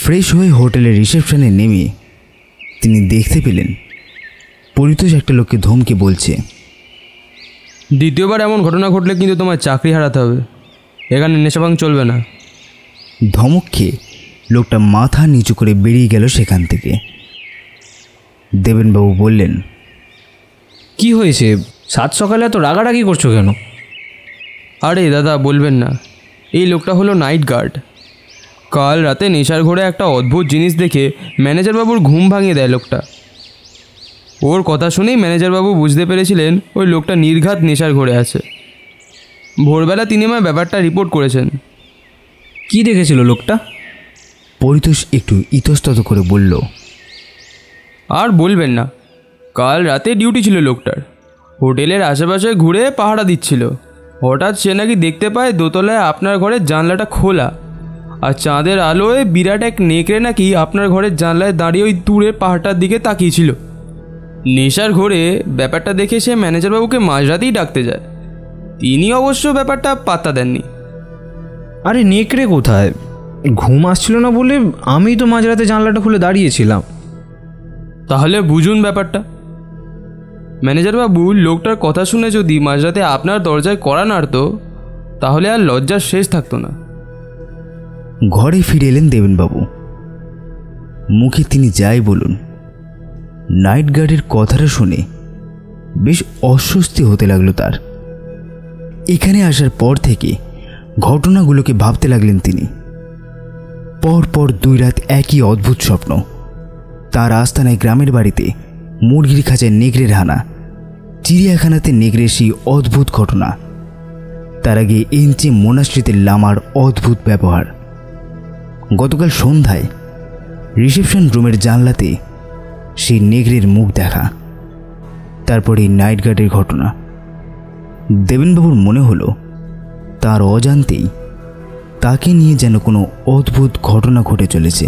ফ্রেশ হয়ে হোটেলের রিসেপশনে নেমে তিনি দেখতে পেলেন পরিতোষ একটা লোককে ধমকে বলছে, দ্বিতীয়বার এমন ঘটনা ঘটলে কিন্তু তোমার চাকরি হারাতে হবে। এখানে নেশাভাং চলবে না। ধমক খেয়ে লোকটা মাথা নিচু করে বেরিয়ে গেল সেখান থেকে। দেবেনবাবু বললেন, কি হয়েছে? সাত সকালে এত রাগারাগি করছো কেন? আরে দাদা বলবেন না, এই লোকটা হলো নাইট গার্ড। কাল রাতে নেশার ঘোরে একটা অদ্ভুত জিনিস দেখে ম্যানেজারবাবুর ঘুম ভাঙিয়ে দেয় লোকটা। ওর কথা শুনেই ম্যানেজারবাবু বুঝতে পেরেছিলেন ওই লোকটা নির্ঘাত নেশার ঘোরে আছে। ভোরবেলা তিনি আমায় ব্যাপারটা রিপোর্ট করেছেন। কি দেখেছিল লোকটা? পরিতোষ একটু ইতস্তত করে বলল, আর বলবেন না, কাল রাতে ডিউটি ছিল লোকটার। হোটেলের আশেপাশে ঘুরে পাহারা দিচ্ছিল। হঠাৎ সে নাকি দেখতে পায় দোতলায় আপনার ঘরের জানলাটা খোলা, আর চাঁদের আলোয় বিরাট এক নেকড়ে নাকি আপনার ঘরের জানলায় দাঁড়িয়ে ওই দূরের পাহাড়টার দিকে তাকিয়েছিল। নেশার ঘোরে ব্যাপারটা দেখে সে ম্যানেজারবাবুকে মাঝরাতেই ডাকতে যায়। তিনি অবশ্য ব্যাপারটা পাত্তা দেননি। আরে নেকড়ে কোথায়? ঘুম আসছিল না বলে আমি তো মাঝরাতে জানলাটা খুলে দাঁড়িয়েছিলাম। তাহলে বুঝুন ব্যাপারটা। ম্যানেজারবাবু লোকটার কথা শুনে যদি মাঝরাতে আপনার দরজায় কড়া নাড়ত, তাহলে আর লজ্জার শেষ থাকতো না। ঘরে ফিরে এলেন দেবেনবাবু। মুখে তিনি যাই বলুন, নাইট গার্ডের কথাটা শুনে বেশ অস্বস্তি হতে লাগলো তার। এখানে আসার পর থেকে ঘটনাগুলোকে ভাবতে লাগলেন তিনি। পরপর 2 রাত একই অদ্ভুত স্বপ্ন। তার আস্তানায় গ্রামের বাড়িতে মুরগির খাঁচায় নেকড়ের হানা, চিড়িয়াখানাতে নেকড়ের সেই অদ্ভুত ঘটনা, তার আগে এনচে মোনাস্ট্রিতে লামার অদ্ভুত ব্যবহার, গতকাল সন্ধ্যায় রিসেপশন রুমের জানলাতে সেই নেকড়ের মুখ দেখা, তারপরে এই নাইট গার্ডের ঘটনা। দেবেনবাবুর মনে হলো তার অজান্তেই তাকে নিয়ে যেন কোনো অদ্ভুত ঘটনা ঘটে চলেছে।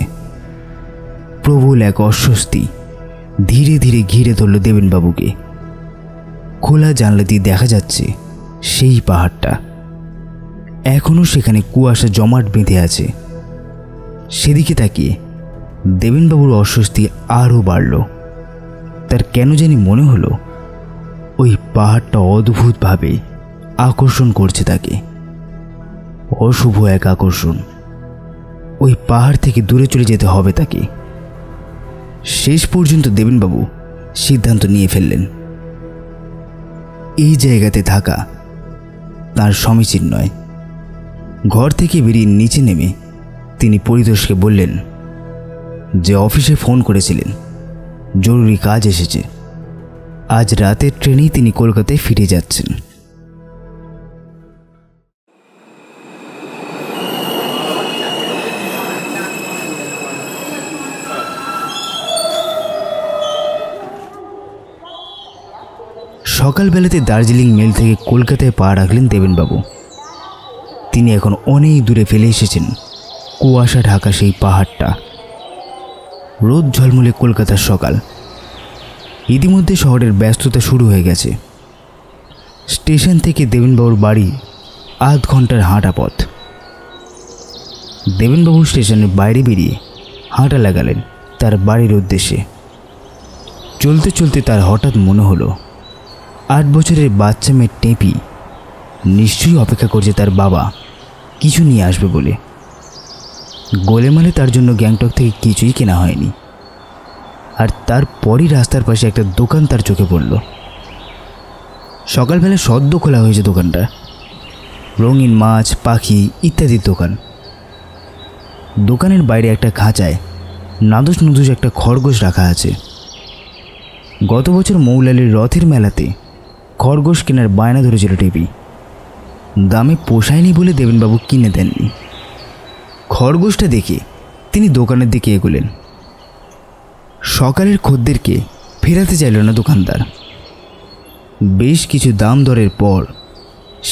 প্রবল এক অস্বস্তি ধীরে ধীরে ঘিরে ধরল দেবেনবাবুকে। খোলা জানলা দিয়ে দেখা যাচ্ছে সেই পাহাড়টা। এখনও সেখানে কুয়াশা জমাট বেঁধে আছে। সেদিকে তাকিয়ে দেবেনবাবুর অস্বস্তি আরও বাড়ল। তার কেন জানি মনে হলো ওই পাহাড়টা অদ্ভুতভাবে আকর্ষণ করছে তাকে। অশুভ এক আকর্ষণ। ওই পাহাড় থেকে দূরে চলে যেতে হবে তাকে। শেষ পর্যন্ত দেবেনবাবু সিদ্ধান্ত নিয়ে ফেললেন, এই জায়গাতে থাকা তার সমীচীন নয়। ঘর থেকে বেরিয়ে নিচে নেমে তিনি পরিতোষকে বললেন যে অফিসে ফোন করেছিলেন, জরুরি কাজ এসেছে। আজ রাতের ট্রেনেই তিনি কলকাতায় ফিরে যাচ্ছেন। সকালবেলাতে দার্জিলিং মেল থেকে কলকাতায় পা রাখলেন দেবেনবাবু। তিনি এখন অনেক দূরে ফেলে এসেছেন কুয়াশা ঢাকা সেই পাহাড়টা। রোদ ঝলমলে কলকাতার সকাল। ইতিমধ্যে শহরের ব্যস্ততা শুরু হয়ে গেছে। স্টেশন থেকে দেবেনবাবুর বাড়ি 8 ঘন্টার হাঁটা পথ। দেবেনবাবু স্টেশনের বাইরে বেরিয়ে হাঁটা লাগালেন তার বাড়ির উদ্দেশ্যে। চলতে চলতে তার হঠাৎ মনে হলো 8 বছরের বাচ্চা মেয়ে টেপি নিশ্চয়ই অপেক্ষা করছে তার বাবা কিছু নিয়ে আসবে বলে। গোলেমালে তার জন্য গ্যাংটক থেকে কিছুই কেনা হয়নি। আর তারপরই রাস্তার পাশে একটা দোকান তার চোখে পড়ল। সকালবেলা সদ্য খোলা হয়েছে দোকানটা। রঙিন মাছ, পাখি ইত্যাদির দোকান। দোকানের বাইরে একটা খাঁচায় নাদুস নুদুস একটা খরগোশ রাখা আছে। গত বছর মৌলালির রথের মেলাতে খরগোশ কেনার বায়না ধরেছিল টেপি। দামে পোষায়নি বলে দেবেনবাবু কিনে দেননি। খরগোশটা দেখে তিনি দোকানের দিকে এগোলেন। সকালের খদ্দেরকে ফেরাতে চাইল না দোকানদার। বেশ কিছু দাম দরের পর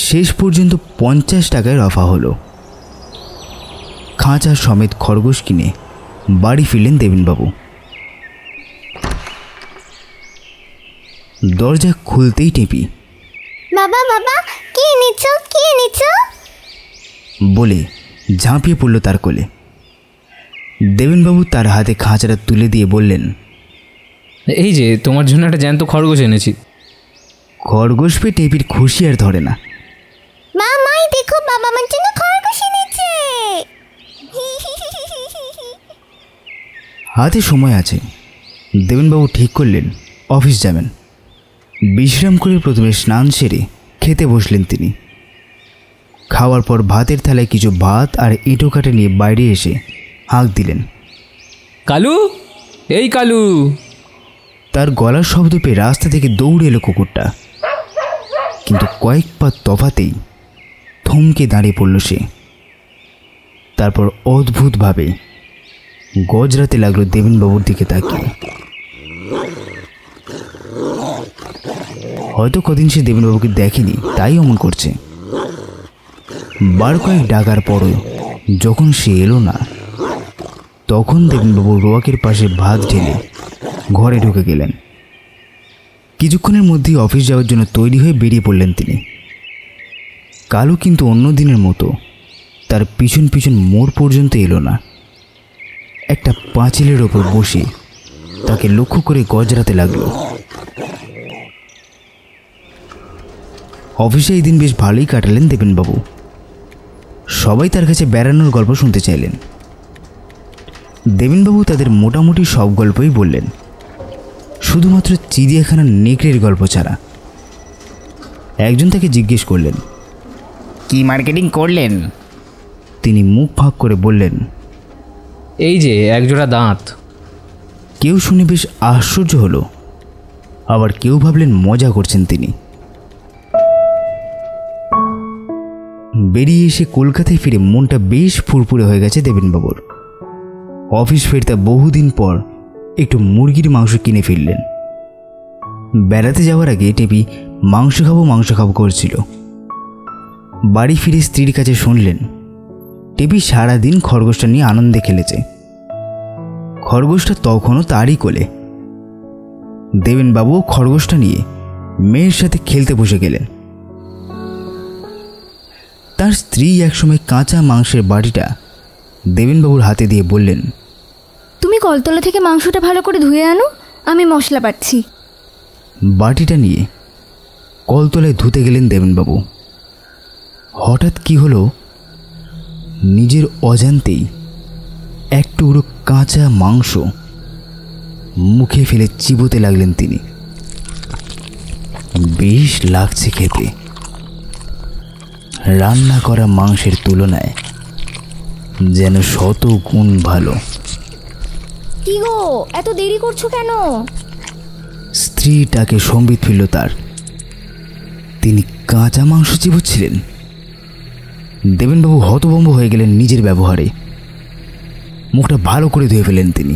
শেষ পর্যন্ত 50 টাকায় রফা হলো। খাঁচা সমেত খরগোশ কিনে বাড়ি ফিরলেন দেবেনবাবু। দরজা খুলতেই টেপি বাবা বাবা কি এনেছো বলে ঝাঁপিয়ে পড়ল তার কোলে। দেবেনবাবু তার হাতে খাঁচাটা তুলে দিয়ে বললেন, এই যে তোমার জন্য একটা জ্যান্ত খরগোশ এনেছি। খরগোশ পেয়ে টেপির খুশি আর ধরে না। মা মাই দেখো, বাবা আমার জন্য খরগোশ এনেছে। হাতে সময় আছে। দেবেনবাবু ঠিক করলেন অফিস যাবেন। বিশ্রাম করে প্রথমে স্নান সেরে খেতে বসলেন তিনি। খাওয়ার পর ভাতের থালায় কিছু ভাত আর এঁটো কাটে নিয়ে বাইরে এসে হাঁক দিলেন, কালু, এই কালু। তার গলার শব্দ পেয়ে রাস্তা থেকে দৌড়ে এলো কুকুরটা, কিন্তু কয়েক পা তফাতেই থমকে দাঁড়িয়ে পড়ল সে। তারপর অদ্ভুতভাবে গজরাতে লাগলো দেবেনবাবুর দিকে তাকিয়ে। হয়তো কদিন সে দেবেনবাবুকে দেখেনি, তাই অমন করছে। বার কয়েক ডাকার পরও যখন সে এলো না, তখন দেবেনবাবু রোয়াকের পাশে ভাত ঢেলে ঘরে ঢুকে গেলেন। কিছুক্ষণের মধ্যেই অফিস যাওয়ার জন্য তৈরি হয়ে বেরিয়ে পড়লেন তিনি। কালু কিন্তু অন্য দিনের মতো তার পিছন পিছন মোড় পর্যন্ত এলো না। একটা পাঁচিলের ওপর বসে তাকে লক্ষ্য করে গজরাতে লাগলো। অফিসে এই দিন বেশ ভালোই কাটালেন দেবেনবাবু। সবাই তার কাছে বেড়ানোর গল্প শুনতে চাইলেন। দেবেনবাবু তাদের মোটামুটি সব গল্পই বললেন, শুধুমাত্র চিড়িয়াখানার নেকড়ের গল্প ছাড়া। একজন তাকে জিজ্ঞেস করলেন, কি মার্কেটিং করলেন? তিনি মুখ ফাঁক করে বললেন, এই যে একজোড়া দাঁত। কেউ শুনে বেশ আশ্চর্য হলো, আবার কেউ ভাবলেন মজা করছেন তিনি। বেরিয়ে এসে কলকাতায় ফিরে মনটা বেশ ফুরফুরে হয়ে গেছে দেবেনবাবুর। অফিস ফিরতে বহুদিন পর একটু মুরগির মাংস কিনে ফিরলেন। বেড়াতে যাওয়ার আগে টেপি মাংস খাবো করছিল। বাড়ি ফিরে স্ত্রীর কাছে শুনলেন টেপি সারাদিন খরগোশটা নিয়ে আনন্দে খেলেছে। খরগোশটা তখনও তারই কোলে। দেবেনবাবুও খরগোশটা নিয়ে মেয়ের সাথে খেলতে বসে গেলেন। তার স্ত্রী একসময় কাঁচা মাংসের বাটিটা দেবেনবাবুর হাতে দিয়ে বললেন, তুমি কলতলা থেকে মাংসটা ভালো করে ধুয়ে আনো, আমি মশলা বাটছি। বাটিটা নিয়ে কলতলায় ধুতে গেলেন দেবেনবাবু। হঠাৎ কি হলো, নিজের অজান্তেই এক টুকরো কাঁচা মাংস মুখে ফেলে চিবোতে লাগলেন তিনি। বেশ লাগছে খেতে। রান্না করা মাংসের তুলনায় যেন 100 গুণ ভালো। কি গো, এত দেরি করছো কেন? স্ত্রীটাকে সম্বিত ফিরল তার। তিনি কাঁচা মাংস চিবোচ্ছিলেন। দেবেনবাবু হতভম্ব হয়ে গেলেন নিজের ব্যবহারে। মুখটা ভালো করে ধুয়ে ফেলেন তিনি।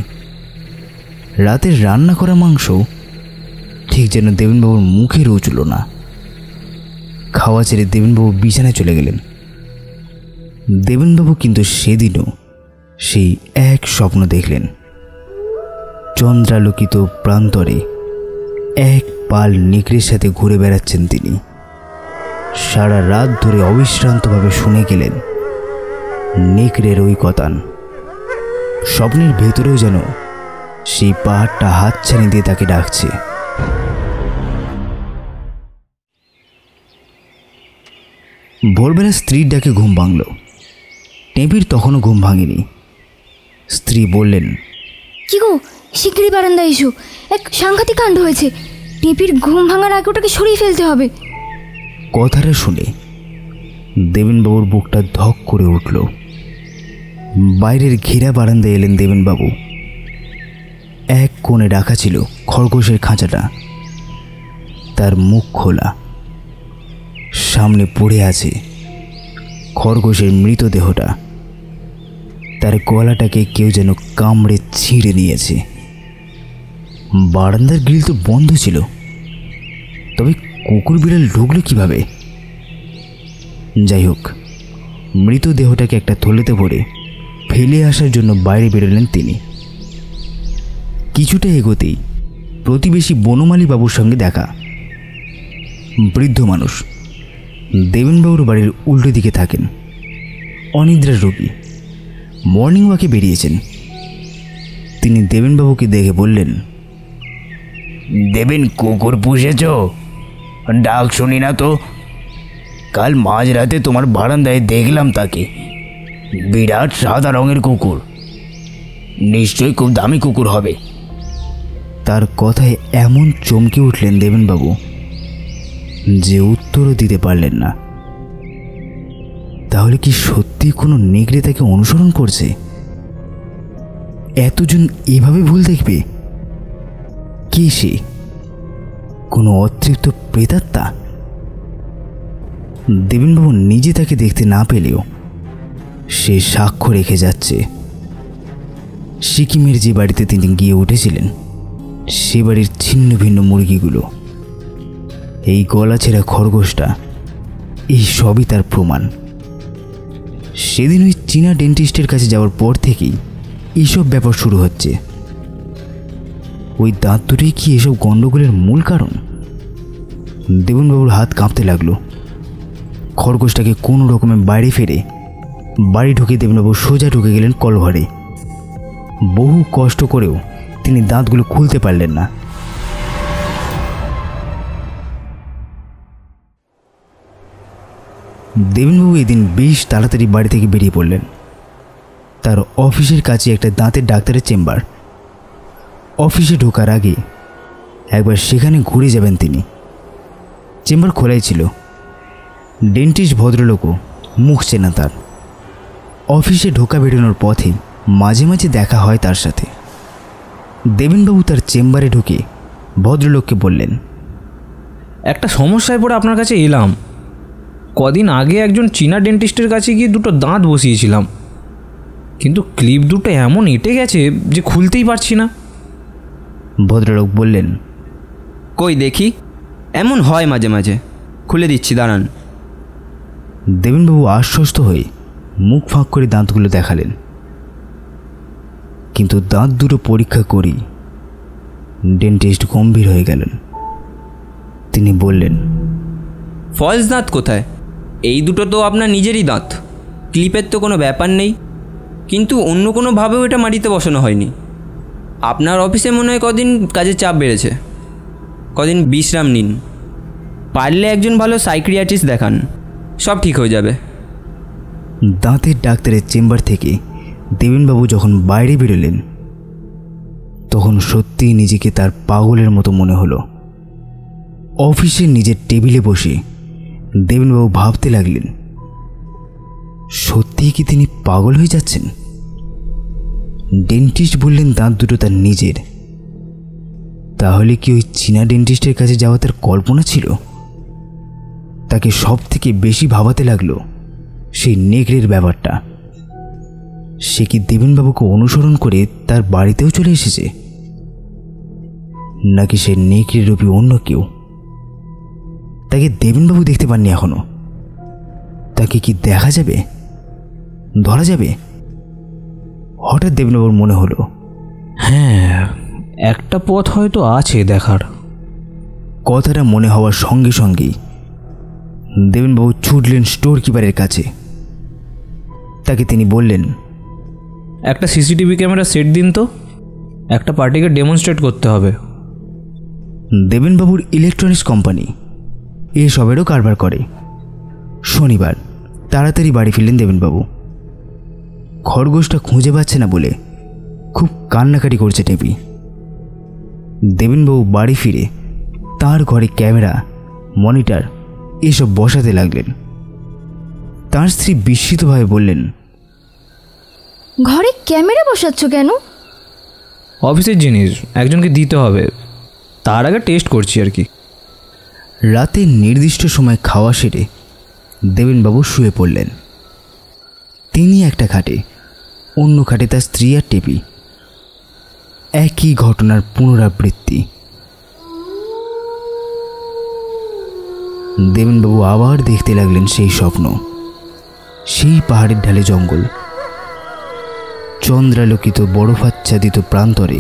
রাতের রান্না করা মাংস ঠিক যেন দেবেনবাবুর মুখে রুচল না। খাওয়া ছেড়ে দেবেনবাবু বিছানায় চলে গেলেন। দেবেনবাবু কিন্তু সেদিনও সেই এক স্বপ্ন দেখলেন। চন্দ্রালোকিত প্রান্তরে এক পাল নেকড়ের সাথে ঘুরে বেড়াচ্ছেন তিনি। সারা রাত ধরে অবিশ্রান্তভাবে শুনে গেলেন নেকড়ের ওই কথান। স্বপ্নের ভেতরেও যেন সেই পাহাড়টা হাতছানি দিয়ে তাকে ডাকছে। ভোরবেলা স্ত্রীর ডাকে ঘুম ভাঙল। টেপির তখনও ঘুম ভাঙেনি। স্ত্রী বললেন, কি গো, শিগগিরই বারান্দায় এসো, এক সাংঘাতিক কাণ্ড হয়েছে। টেপির ঘুম ভাঙার আগে ওটাকে সরিয়ে ফেলতে হবে। কথাটা শুনে দেবেনবাবুর বুকটা ধক করে উঠল। বাইরের ঘেরা বারান্দায় এলেন দেবেনবাবু। এক কোণে রাখা ছিল খরগোশের খাঁচাটা। তার মুখ খোলা। সামনে পড়ে আছে খরগোশের মৃতদেহটা। তার গলাটাকে কেউ যেন কামড়ে ছিঁড়ে নিয়েছে। বারান্দার গ্রিল তো বন্ধ ছিল, তবে কুকুর বিড়াল ঢুকলো কিভাবে? যাই হোক, মৃতদেহটাকে একটা থলেতে ভরে ফেলে আসার জন্য বাইরে বেরোলেন তিনি। কিছুটা এগোতেই প্রতিবেশী বনমালী বাবুর সঙ্গে দেখা। বৃদ্ধ মানুষ, দেবেনবাবুর বাড়ির উল্টো দিকে থাকেন। অনিদ্রার রোগী, মর্নিং ওয়াকে বেরিয়েছেন। তিনি দেবেনবাবুকে দেখে বললেন, দেবেন কুকুর পুষেছ? ডাক শুনি না তো। কাল মাঝরাতে তোমার বারান্দায় দেখলাম তাকে। বিরাট সাদা রঙের কুকুর, নিশ্চয়ই খুব দামি কুকুর হবে। তার কথায় এমন চমকে উঠলেন দেবেনবাবু যে উত্তরও দিতে পারলেন না। তাহলে কি সত্যি কোনো নেকড়ে তাকে অনুসরণ করছে? এতজন এভাবে ভুল দেখবে? কে সে? কোনো অতৃপ্ত প্রেতাত্মা? দেবেনবাবু নিজে তাকে দেখতে না পেলেও সে সাক্ষ্য রেখে যাচ্ছে। সিকিমের যে বাড়িতে তিনি গিয়ে উঠেছিলেন সে বাড়ির ছিন্ন ভিন্ন মুরগিগুলো, এই গলা ছেঁড়া খরগোশটা, এই সবই তার প্রমাণ। সেদিন ওই চীনা ডেন্টিস্টের কাছে যাওয়ার পর থেকেই এইসব ব্যাপার শুরু হচ্ছে। ওই দাঁত দুটোই কি এসব গণ্ডগোলের মূল কারণ? দেবনবাবুর হাত কাঁপতে লাগলো। খরগোশটাকে কোনো রকমে বাইরে ফেরে বাড়ি ঢুকে দেবনবাবু সোজা ঢুকে গেলেন কলঘরে। বহু কষ্ট করেও তিনি দাঁতগুলো খুলতে পারলেন না। দেবেনবাবু এদিন বেশ তাড়াতাড়ি বাড়ি থেকে বেরিয়ে পড়লেন। তার অফিসের কাছে একটা দাঁতের ডাক্তারের চেম্বার। অফিসে ঢোকার আগে একবার সেখানে ঘুরে যাবেন তিনি। চেম্বার খোলাই ছিল। ডেন্টিস্ট ভদ্রলোকও মুখ চেনা তার। অফিসে ঢোকা বেরোনোর পথে মাঝে মাঝে দেখা হয় তার সাথে। দেবেনবাবু তার চেম্বারে ঢুকে ভদ্রলোককে বললেন, একটা সমস্যায় পড়ে আপনার কাছে এলাম। কদিন আগে একজন চীনা ডেন্টিস্টের কাছে গিয়ে দুটো দাঁত বসিয়েছিলাম, কিন্তু ক্লিপ দুটো এমন এঁটে গেছে যে খুলতেই পারছি না। ভদ্রলোক বললেন, কই দেখি, এমন হয় মাঝে মাঝে, খুলে দিচ্ছি, দাঁড়ান। দেবেনবাবু আশ্বস্ত হয়ে মুখ ফাঁক করে দাঁতগুলো দেখালেন, কিন্তু দাঁত দুটো পরীক্ষা করি ডেন্টিস্ট গম্ভীর হয়ে গেলেন। তিনি বললেন, ফলস দাঁত কোথায়? এই দুটো তো আপনার নিজেরই দাঁত, ক্লিপের তো কোনো ব্যাপার নেই। কিন্তু অন্য কোনোভাবেও এটা মাটিতে বসানো হয়নি। আপনার অফিসে মনে হয় কদিন কাজের চাপ বেড়েছে, কদিন বিশ্রাম নিন। পারলে একজন ভালো সাইকিয়াট্রিস্ট দেখান, সব ঠিক হয়ে যাবে। দাঁতের ডাক্তারের চেম্বার থেকে দেবেনবাবু যখন বাইরে বেরোলেন তখন সত্যিই নিজেকে তার পাগলের মতো মনে হলো। অফিসে নিজের টেবিলে বসে দেবেনবাবু ভাবতে লাগলেন, সত্যিই কি তিনি পাগল হয়ে যাচ্ছেন? ডেন্টিস্ট বললেন দাঁত দুটো তার নিজের, তাহলে কি ওই চীনা ডেন্টিস্টের কাছে যাওয়া তার কল্পনা ছিল? তাকে সব থেকে বেশি ভাবাতে লাগলো সেই নেকড়ের ব্যাপারটা। সে কি দেবেনবাবুকে অনুসরণ করে তার বাড়িতেও চলে এসেছে, নাকি সে নেকড়ে রূপী অন্য কেউ? তাকে দেবেনবাবু দেখতে পাননি এখনো। তাকে কি দেখা যাবে, ধরা যাবে? হঠাৎ দেবেনবাবুর মনে হলো, হ্যাঁ, একটা পথ হয়তো আছে দেখার। কথাটা মনে হওয়ার সঙ্গে সঙ্গেই দেবেনবাবু ছুটলেন স্টোর কিপারের কাছে। তাকে তিনি বললেন, একটা সিসিটিভি ক্যামেরা সেট দিন তো, একটা পার্টিকে ডেমনস্ট্রেট করতে হবে। দেবেনবাবুর ইলেকট্রনিক্স কোম্পানি এসবেরও কারবার করে। শনিবার তাড়াতাড়ি বাড়ি ফিরলেন দেবেনবাবু। খরগোশটা খুঁজে পাচ্ছে না বলে খুব কান্নাকাটি করছে টেপি। দেবেনবাবু বাড়ি ফিরে তার ঘরে ক্যামেরা, মনিটর এসব বসাতে লাগলেন। তার স্ত্রী বিস্মিতভাবে বললেন, ঘরে ক্যামেরা বসাচ্ছ কেন? অফিসের জিনিস একজনকে দিতে হবে, তার আগে টেস্ট করছি আর কি। রাতে নির্দিষ্ট সময় খাওয়া সেরে দেবেনবাবু শুয়ে পড়লেন। তিনি একটা খাটে, অন্য খাটে তার স্ত্রী আর টেপি। একই ঘটনার পুনরাবৃত্তি। দেবেনবাবু আবার দেখতে লাগলেন সেই স্বপ্ন, সেই পাহাড়ের ঢালে জঙ্গল, চন্দ্রালোকিত বরফাচ্ছাদিত প্রান্তরে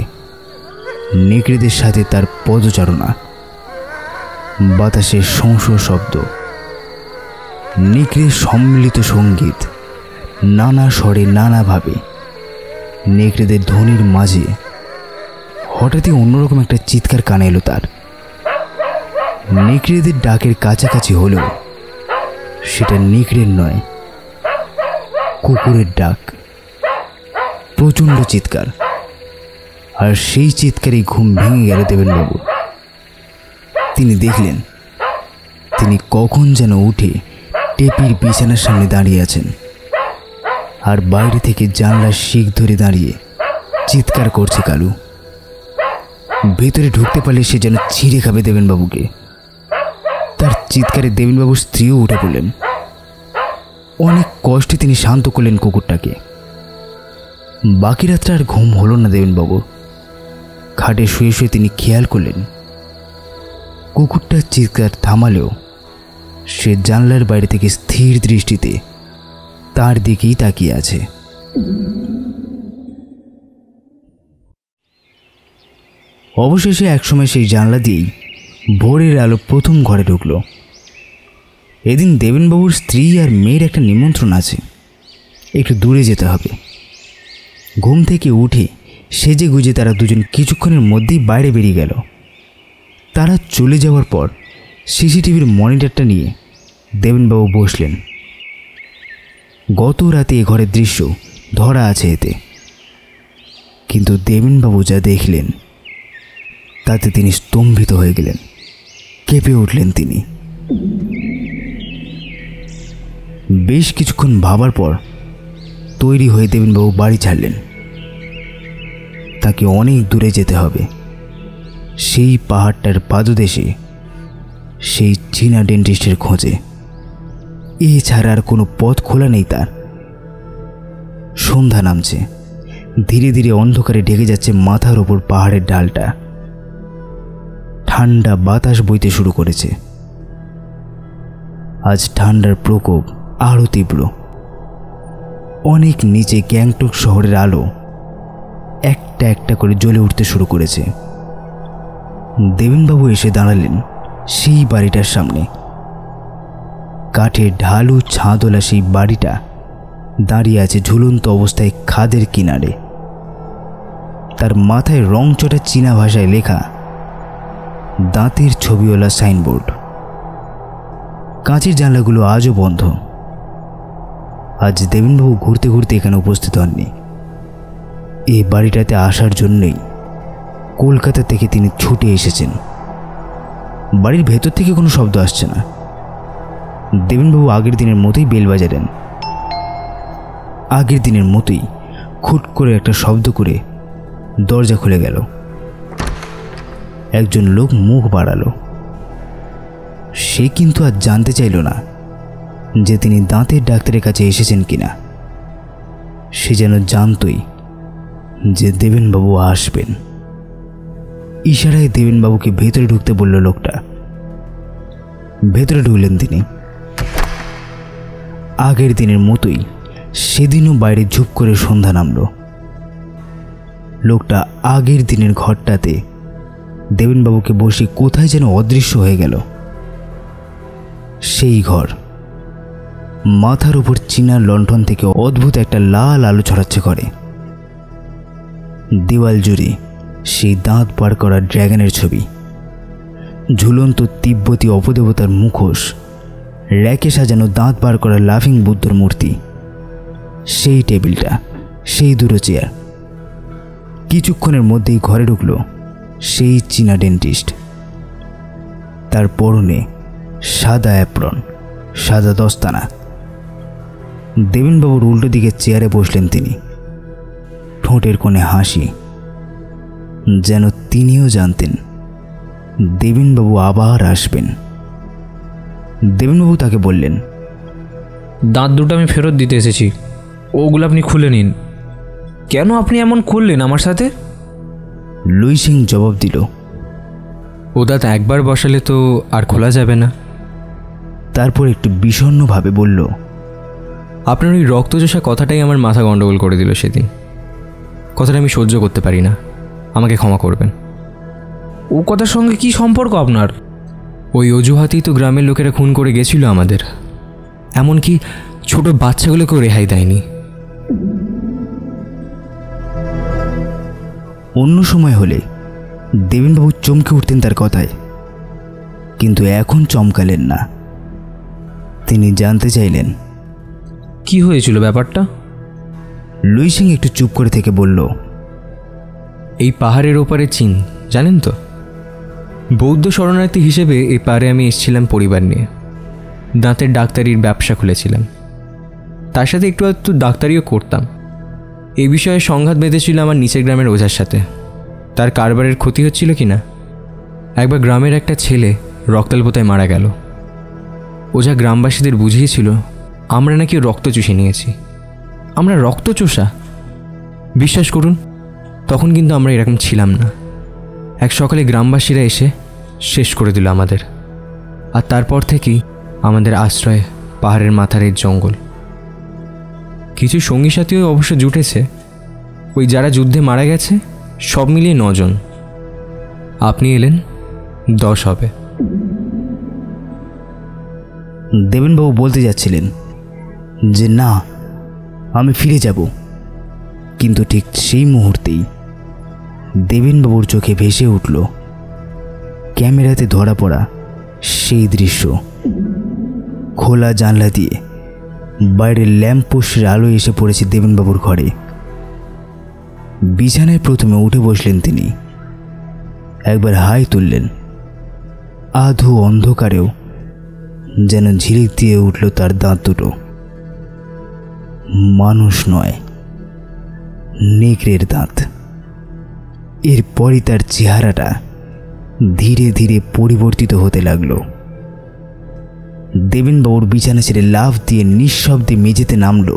নেকড়েদের সাথে তার পদচারণা, বাতাসের শোঁ শব্দ, নেকড়ের সম্মিলিত সঙ্গীত, নানা স্বরে নানাভাবে। নেকড়েদের ধ্বনির মাঝে হঠাৎই অন্যরকম একটা চিৎকার কানে এলো তার। নেকড়েদের ডাকের কাছাকাছি হলেও সেটা নেকড়ের নয়, কুকুরের ডাক। প্রচণ্ড চিৎকার, আর সেই চিৎকারেই ঘুম ভেঙে গেল দেবেনবাবু। তিনি দেখলেন তিনি কখন যেন উঠে টেপির বিছানার সামনে দাঁড়িয়ে আছেন, আর বাইরে থেকে জানলার শিক ধরে দাঁড়িয়ে চিৎকার করছে কালু। ভেতরে ঢুকতে পারলে সে যেন ছিঁড়ে খাবে দেবেনবাবুকে। তার চিৎকারে দেবেনবাবুর স্ত্রীও উঠে পড়লেন। অনেক কষ্টে তিনি শান্ত করলেন কুকুরটাকে। বাকি রাতটা আর ঘুম হলো না দেবেনবাবু। খাটে শুয়ে শুয়ে তিনি খেয়াল করলেন কুকুরটার চিৎকার থামালেও সে জানলার বাইরে থেকে স্থির দৃষ্টিতে তার দিকেই তাকিয়ে আছে। অবশেষে একসময় সেই জানলা দিয়েই ভোরের আলো প্রথম ঘরে ঢুকল। এদিন দেবেনবাবুর স্ত্রী আর মেয়ের একটা নিমন্ত্রণ আছে, একটু দূরে যেতে হবে। ঘুম থেকে উঠে সেজে গুজে তারা দুজন কিছুক্ষণের মধ্যেই বাইরে বেরিয়ে গেল। তারা চলে যাওয়ার পর সিসিটিভির মনিটরটা নিয়ে দেবেনবাবু বসলেন। গত রাতে এ ঘরের দৃশ্য ধরা আছে এতে, কিন্তু দেবেনবাবু যা দেখলেন তাতে তিনি স্তম্ভিত হয়ে গেলেন, কেঁপে উঠলেন তিনি। বেশ কিছুক্ষণ ভাবার পর তৈরি হয়ে দেবেনবাবু বাড়ি ছাড়লেন। তাকে অনেক দূরে যেতে হবে, সেই পাহাড়টার পাদদেশে, সেই চীনা ডেন্টিস্টের খোঁজে। এছাড়া আর কোনো পথ খোলা নেই তার। সন্ধ্যা নামছে, ধীরে ধীরে অন্ধকারে ঢেকে যাচ্ছে মাথার ওপর পাহাড়ের ডালটা। ঠান্ডা বাতাস বইতে শুরু করেছে। আজ ঠান্ডার প্রকোপ আরও তীব্র। অনেক নিচে গ্যাংটক শহরের আলো একটা একটা করে জ্বলে উঠতে শুরু করেছে। দেবেনবাবু এসে দাঁড়ালেন সেই বাড়িটার সামনে। কাঠের ঢালু ছাদওয়ালা সেই বাড়িটা দাঁড়িয়ে আছে ঝুলন্ত অবস্থায় খাদের কিনারে। তার মাথায় রংচটা চীনা ভাষায় লেখা দাঁতের ছবিওয়ালা সাইনবোর্ড। কাঁচের জানলাগুলো আজও বন্ধ। আজ দেবেনবাবু ঘুরতে ঘুরতে এখানে উপস্থিত হননি। এই বাড়িটাতে আসার জন্যই কলকাতা থেকে তিনি ছুটে এসেছেন। বাড়ির ভেতর থেকে কোনো শব্দ আসছে না। দেবেনবাবু আগের দিনের মতোই বেল বাজালেন। আগের দিনের মতোই খুট করে একটা শব্দ করে দরজা খুলে গেল। একজন লোক মুখ বাড়ালো। সে কিন্তু আর জানতে চাইল না যে তিনি দাঁতের ডাক্তারের কাছে এসেছেন কিনা। সে যেন জানতই যে দেবেনবাবু আসবেন। ইশারায় দেবেনবাবুকে ভেতরে ঢুকতে বলল লোকটা। ভেতরে ঢুকলেন তিনি। আগের দিনের মতোই সেদিনও বাইরে ঝুপ করে সন্ধ্যা নামল। লোকটা আগের দিনের ঘরটাতে দেবেনবাবুকে বসে কোথায় যেন অদৃশ্য হয়ে গেল। সেই ঘর, মাথার উপর চীনার লণ্ঠন থেকে অদ্ভুত একটা লাল আলো ছড়াচ্ছে ঘরে। দেওয়াল জুড়ে সেই দাঁত পার করা ড্র্যাগনের ছবি, ঝুলন্ত তিব্বতী অপদেবতার মুখোশ, র্যাকে সাজানো দাঁত বার করা লাফিং বুদ্ধর মূর্তি, সেই টেবিলটা, সেই দুটো চেয়ার। কিছুক্ষণের মধ্যেই ঘরে ঢুকল সেই চীনা ডেন্টিস্ট। তার পরনে সাদা অ্যাপ্রন, সাদা দস্তানা। দেবেনবাবুর উল্টো দিকে চেয়ারে বসলেন তিনি। ঠোঁটের কোণে হাসি, যেন তিনিও জানতেন দেবেনবাবু আবার আসবেন। দেবেনবাবু তাকে বললেন, দাঁত দুটো আমি ফেরত দিতে এসেছি, ওগুলো আপনি খুলে নিন। কেন আপনি এমন করলেন আমার সাথে? লুই সিং জবাব দিল, ও দাঁত একবার বসালে তো আর খোলা যাবে না। তারপর একটু বিষণ্ণভাবে বলল, আপনার ওই রক্তচোষা কথাটাই আমার মাথা গণ্ডগোল করে দিল সেদিন। কথাটা আমি সহ্য করতে পারি না, আমাকে ক্ষমা করবেন। ও কথার সঙ্গে কি সম্পর্ক আপনার? ওই অজুহাতেই তো গ্রামের লোকেরা খুন করে গেছিল আমাদের, এমনকি ছোট বাচ্চাগুলোকেও রেহাই দেয়নি। অন্য সময় হলে দেবেনবাবু চমকে উঠতেন তার কথায়, কিন্তু এখন চমকালেন না। তিনি জানতে চাইলেন কি হয়েছিল ব্যাপারটা। লুই সিং একটু চুপ করে থেকে বলল, এই পাহাড়ের ওপারে চীন জানেন তো, বৌদ্ধ শরণার্থী হিসেবে এই পাহাড়ে আমি এসেছিলাম পরিবার নিয়ে। দাঁতের ডাক্তারির ব্যবসা খুলেছিলাম, তার সাথে একটু একটু ডাক্তারিও করতাম। এই বিষয়ে সংঘাত বেঁধেছিল আমার নিচের গ্রামের ওঝার সাথে। তার কারবারের ক্ষতি হচ্ছিল কি না। একবার গ্রামের একটা ছেলে রক্তাল্পতায় মারা গেল। ওঝা গ্রামবাসীদের বুঝিয়েছিল আমরা নাকি রক্ত চুষে নিয়েছি। আমরা রক্তচোষা? বিশ্বাস করুন, তখন কিন্তু আমরা এরকম ছিলাম না। এক সকালে গ্রামবাসীরা এসে শেষ করে দিল আমাদের। আর তারপর থেকেই আমাদের আশ্রয় পাহাড়ের মাথার এই জঙ্গল। কিছু সঙ্গী সাথীও অবশ্য জুটেছে। ওই যারা যুদ্ধে মারা গেছে সব মিলিয়ে 9 জন। আপনি এলেন 10 হবে। দেবেনবাবু বলতে যাচ্ছিলেন যে না, আমি ফিরে যাব, কিন্তু ঠিক সেই মুহূর্তেই দেবেনবাবুর চোখে ভেসে উঠল ক্যামেরাতে ধরা পড়া সেই দৃশ্য। খোলা জানলা দিয়ে বাইরের ল্যাম্পপোস্টের আলো এসে পড়েছে দেবেনবাবুর ঘরে। বিছানায় প্রথমে উঠে বসলেন তিনি। একবার হাই তুললেন। আধো অন্ধকারেও যেন ঝিলিক দিয়ে উঠল তার দাঁত দুটো। মানুষ নয়, নেকড়ের দাঁত। এরপরই তার চেহারাটা ধীরে ধীরে পরিবর্তিত হতে লাগলো। দেবেনবাবুর বিছানা ছেড়ে লাফ দিয়ে নিঃশব্দে মেঝেতে নামলো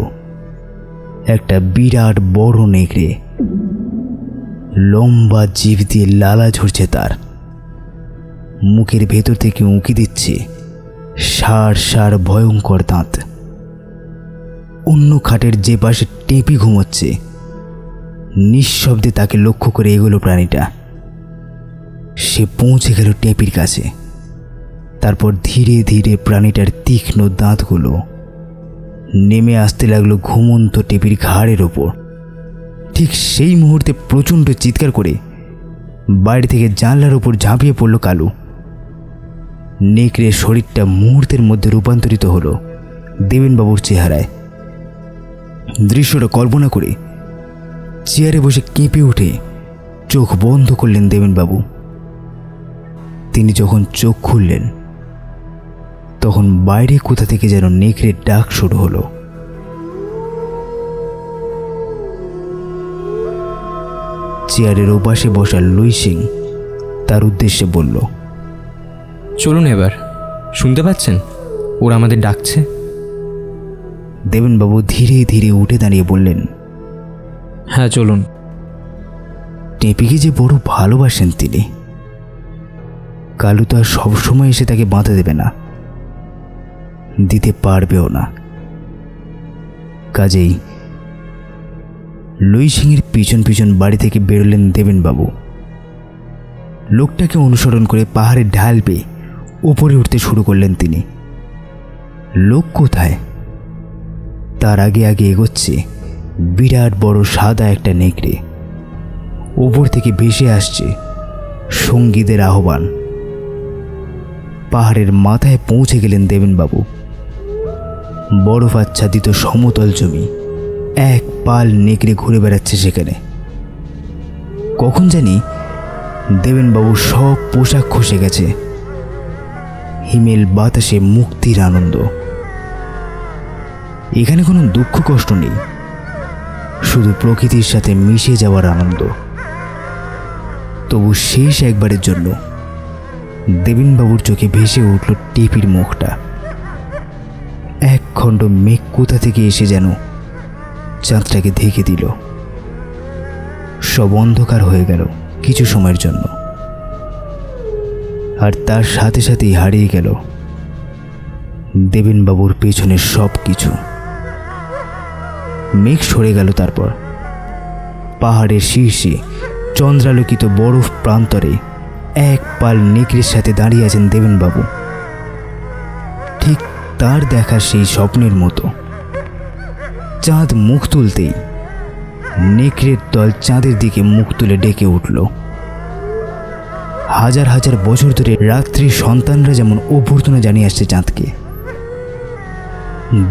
একটা বিরাট বড় নেকড়ে। লম্বা জিভ দিয়ে লালা ঝরছে তার। মুখের ভেতর থেকে উঁকি দিচ্ছে সার সার ভয়ঙ্কর দাঁত। অন্য খাটের যে পাশে টেপি ঘুমোচ্ছে, নিঃশব্দে তাকে লক্ষ্য করে এগোলো প্রাণীটা। সে পৌঁছে গেল টেপির কাছে। তারপর ধীরে ধীরে প্রাণীটার তীক্ষ্ণ দাঁতগুলো নেমে আসতে লাগলো ঘুমন্ত টেপির ঘাড়ের ওপর। ঠিক সেই মুহূর্তে প্রচণ্ড চিৎকার করে বাইরে থেকে জানলার ওপর ঝাঁপিয়ে পড়ল কালু। নেকড়ের শরীরটা মুহূর্তের মধ্যে রূপান্তরিত হলো দেবেনবাবুর চেহারায়। দৃশ্যটা কল্পনা করে চেয়ারে বসে কেঁপে উঠে চোখ বন্ধ করলেন দেবেনবাবু। তিনি যখন চোখ খুললেন তখন বাইরে কোথা থেকে যেন নেকড়ের ডাক শুরু হলো। চেয়ারের ওপাশে বসা লুই সিং তার উদ্দেশ্যে বলল, চলুন এবার, শুনতে পাচ্ছেন ওরা আমাদের ডাকছে। দেবেনবাবু ধীরে ধীরে উঠে দাঁড়িয়ে বললেন, হ্যাঁ চলুন। টেপিকে যে বড় ভালোবাসেন তিনি। কালু তো আর সবসময় এসে তাকে বাঁধা দেবে না, দিতে পারবেও না। কাজেই লুই সিংয়ের পিছন পিছন বাড়ি থেকে বেরোলেন দেবেনবাবু। লোকটাকে অনুসরণ করে পাহাড়ের ঢাল পেয়ে উপরে উঠতে শুরু করলেন তিনি। লোক কোথায়, তার আগে আগে এগোচ্ছে বিরাট বড় সাদা একটা নেকড়ে। উপর থেকে ভেসে আসছে সঙ্গীদের আহ্বান। পাহাড়ের মাথায় পৌঁছে গেলেন দেবেনবাবু। বরফ আচ্ছাদিত সমতল জমি, এক পাল নেকড়ে ঘুরে বেড়াচ্ছে সেখানে। কখন জানি দেবেনবাবু সব পোশাক খসে গেছে। হিমেল বাতাসে মুক্তির আনন্দ। এখানে কোনো দুঃখ কষ্ট নেই, শুধু প্রকৃতির সাথে মিশে যাওয়ার আনন্দ। তবু শেষ একবারের জন্য দেবেনবাবুর চোখে ভেসে উঠল টেপির মুখটা। এক খণ্ড মেঘ কোথা থেকে এসে যেন চাঁদটাকে ঢেকে দিল। সব অন্ধকার হয়ে গেল কিছু সময়ের জন্য, আর তার সাথে সাথেই হারিয়ে গেল দেবেনবাবুর পেছনের সব কিছু। মেঘ সরে গেল। তারপর পাহাড়ের শীর্ষে চন্দ্রালোকিত বরফ প্রান্তরে এক পাল নেকড়ের সাথে দাঁড়িয়ে আছেন দেবেনবাবু। ঠিক তার দেখা সেই স্বপ্নের মতো। চাঁদ মুখ তুলতেই নেকড়ের দল চাঁদের দিকে মুখ তুলে ডেকে উঠল। হাজার হাজার বছর ধরে রাত্রির সন্তানরা যেমন অভ্যর্থনা জানিয়ে আসছে চাঁদকে।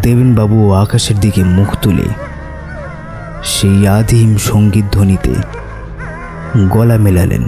দেবেনবাবু আকাশের দিকে মুখ তুলে সেই আদিম সঙ্গীত ধ্বনিতে গলা মেলালেন।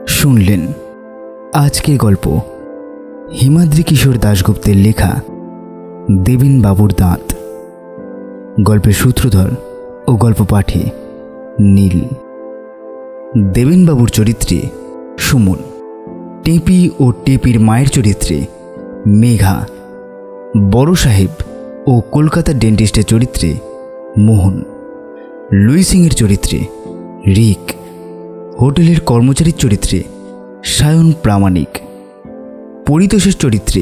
শুনলেন আজকের গল্প হিমাদ্রি কিশোর দাশগুপ্তের লেখা দেবেনবাবুর দাঁত। গল্পের সূত্রধর ও গল্প পাঠে নীল। দেবেনবাবুর চরিত্রে সুমন, টেপি ও টেপির মায়ের চরিত্রে মেঘা, বড় সাহেব ও কলকাতার ডেন্টিস্টের চরিত্রে মোহন, লুই সিংয়ের চরিত্রে রিক, হোটেলের কর্মচারীর চরিত্রে সায়ন প্রামাণিক, পরিতোষের চরিত্রে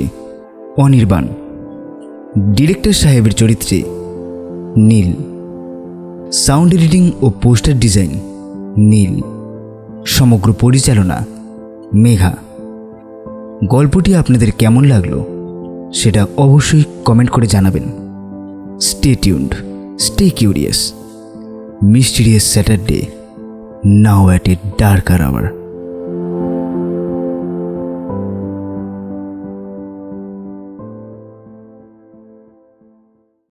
অনির্বাণ, ডিরেক্টর সাহেবের চরিত্রে নীল, সাউন্ড এডিটিং ও পোস্টার ডিজাইন নীল, সমগ্র পরিচালনা মেঘা। গল্পটি আপনাদের কেমন লাগলো সেটা অবশ্যই কমেন্ট করে জানাবেন। Stay tuned, stay curious. Mysterious Saturday, now at a darker hour.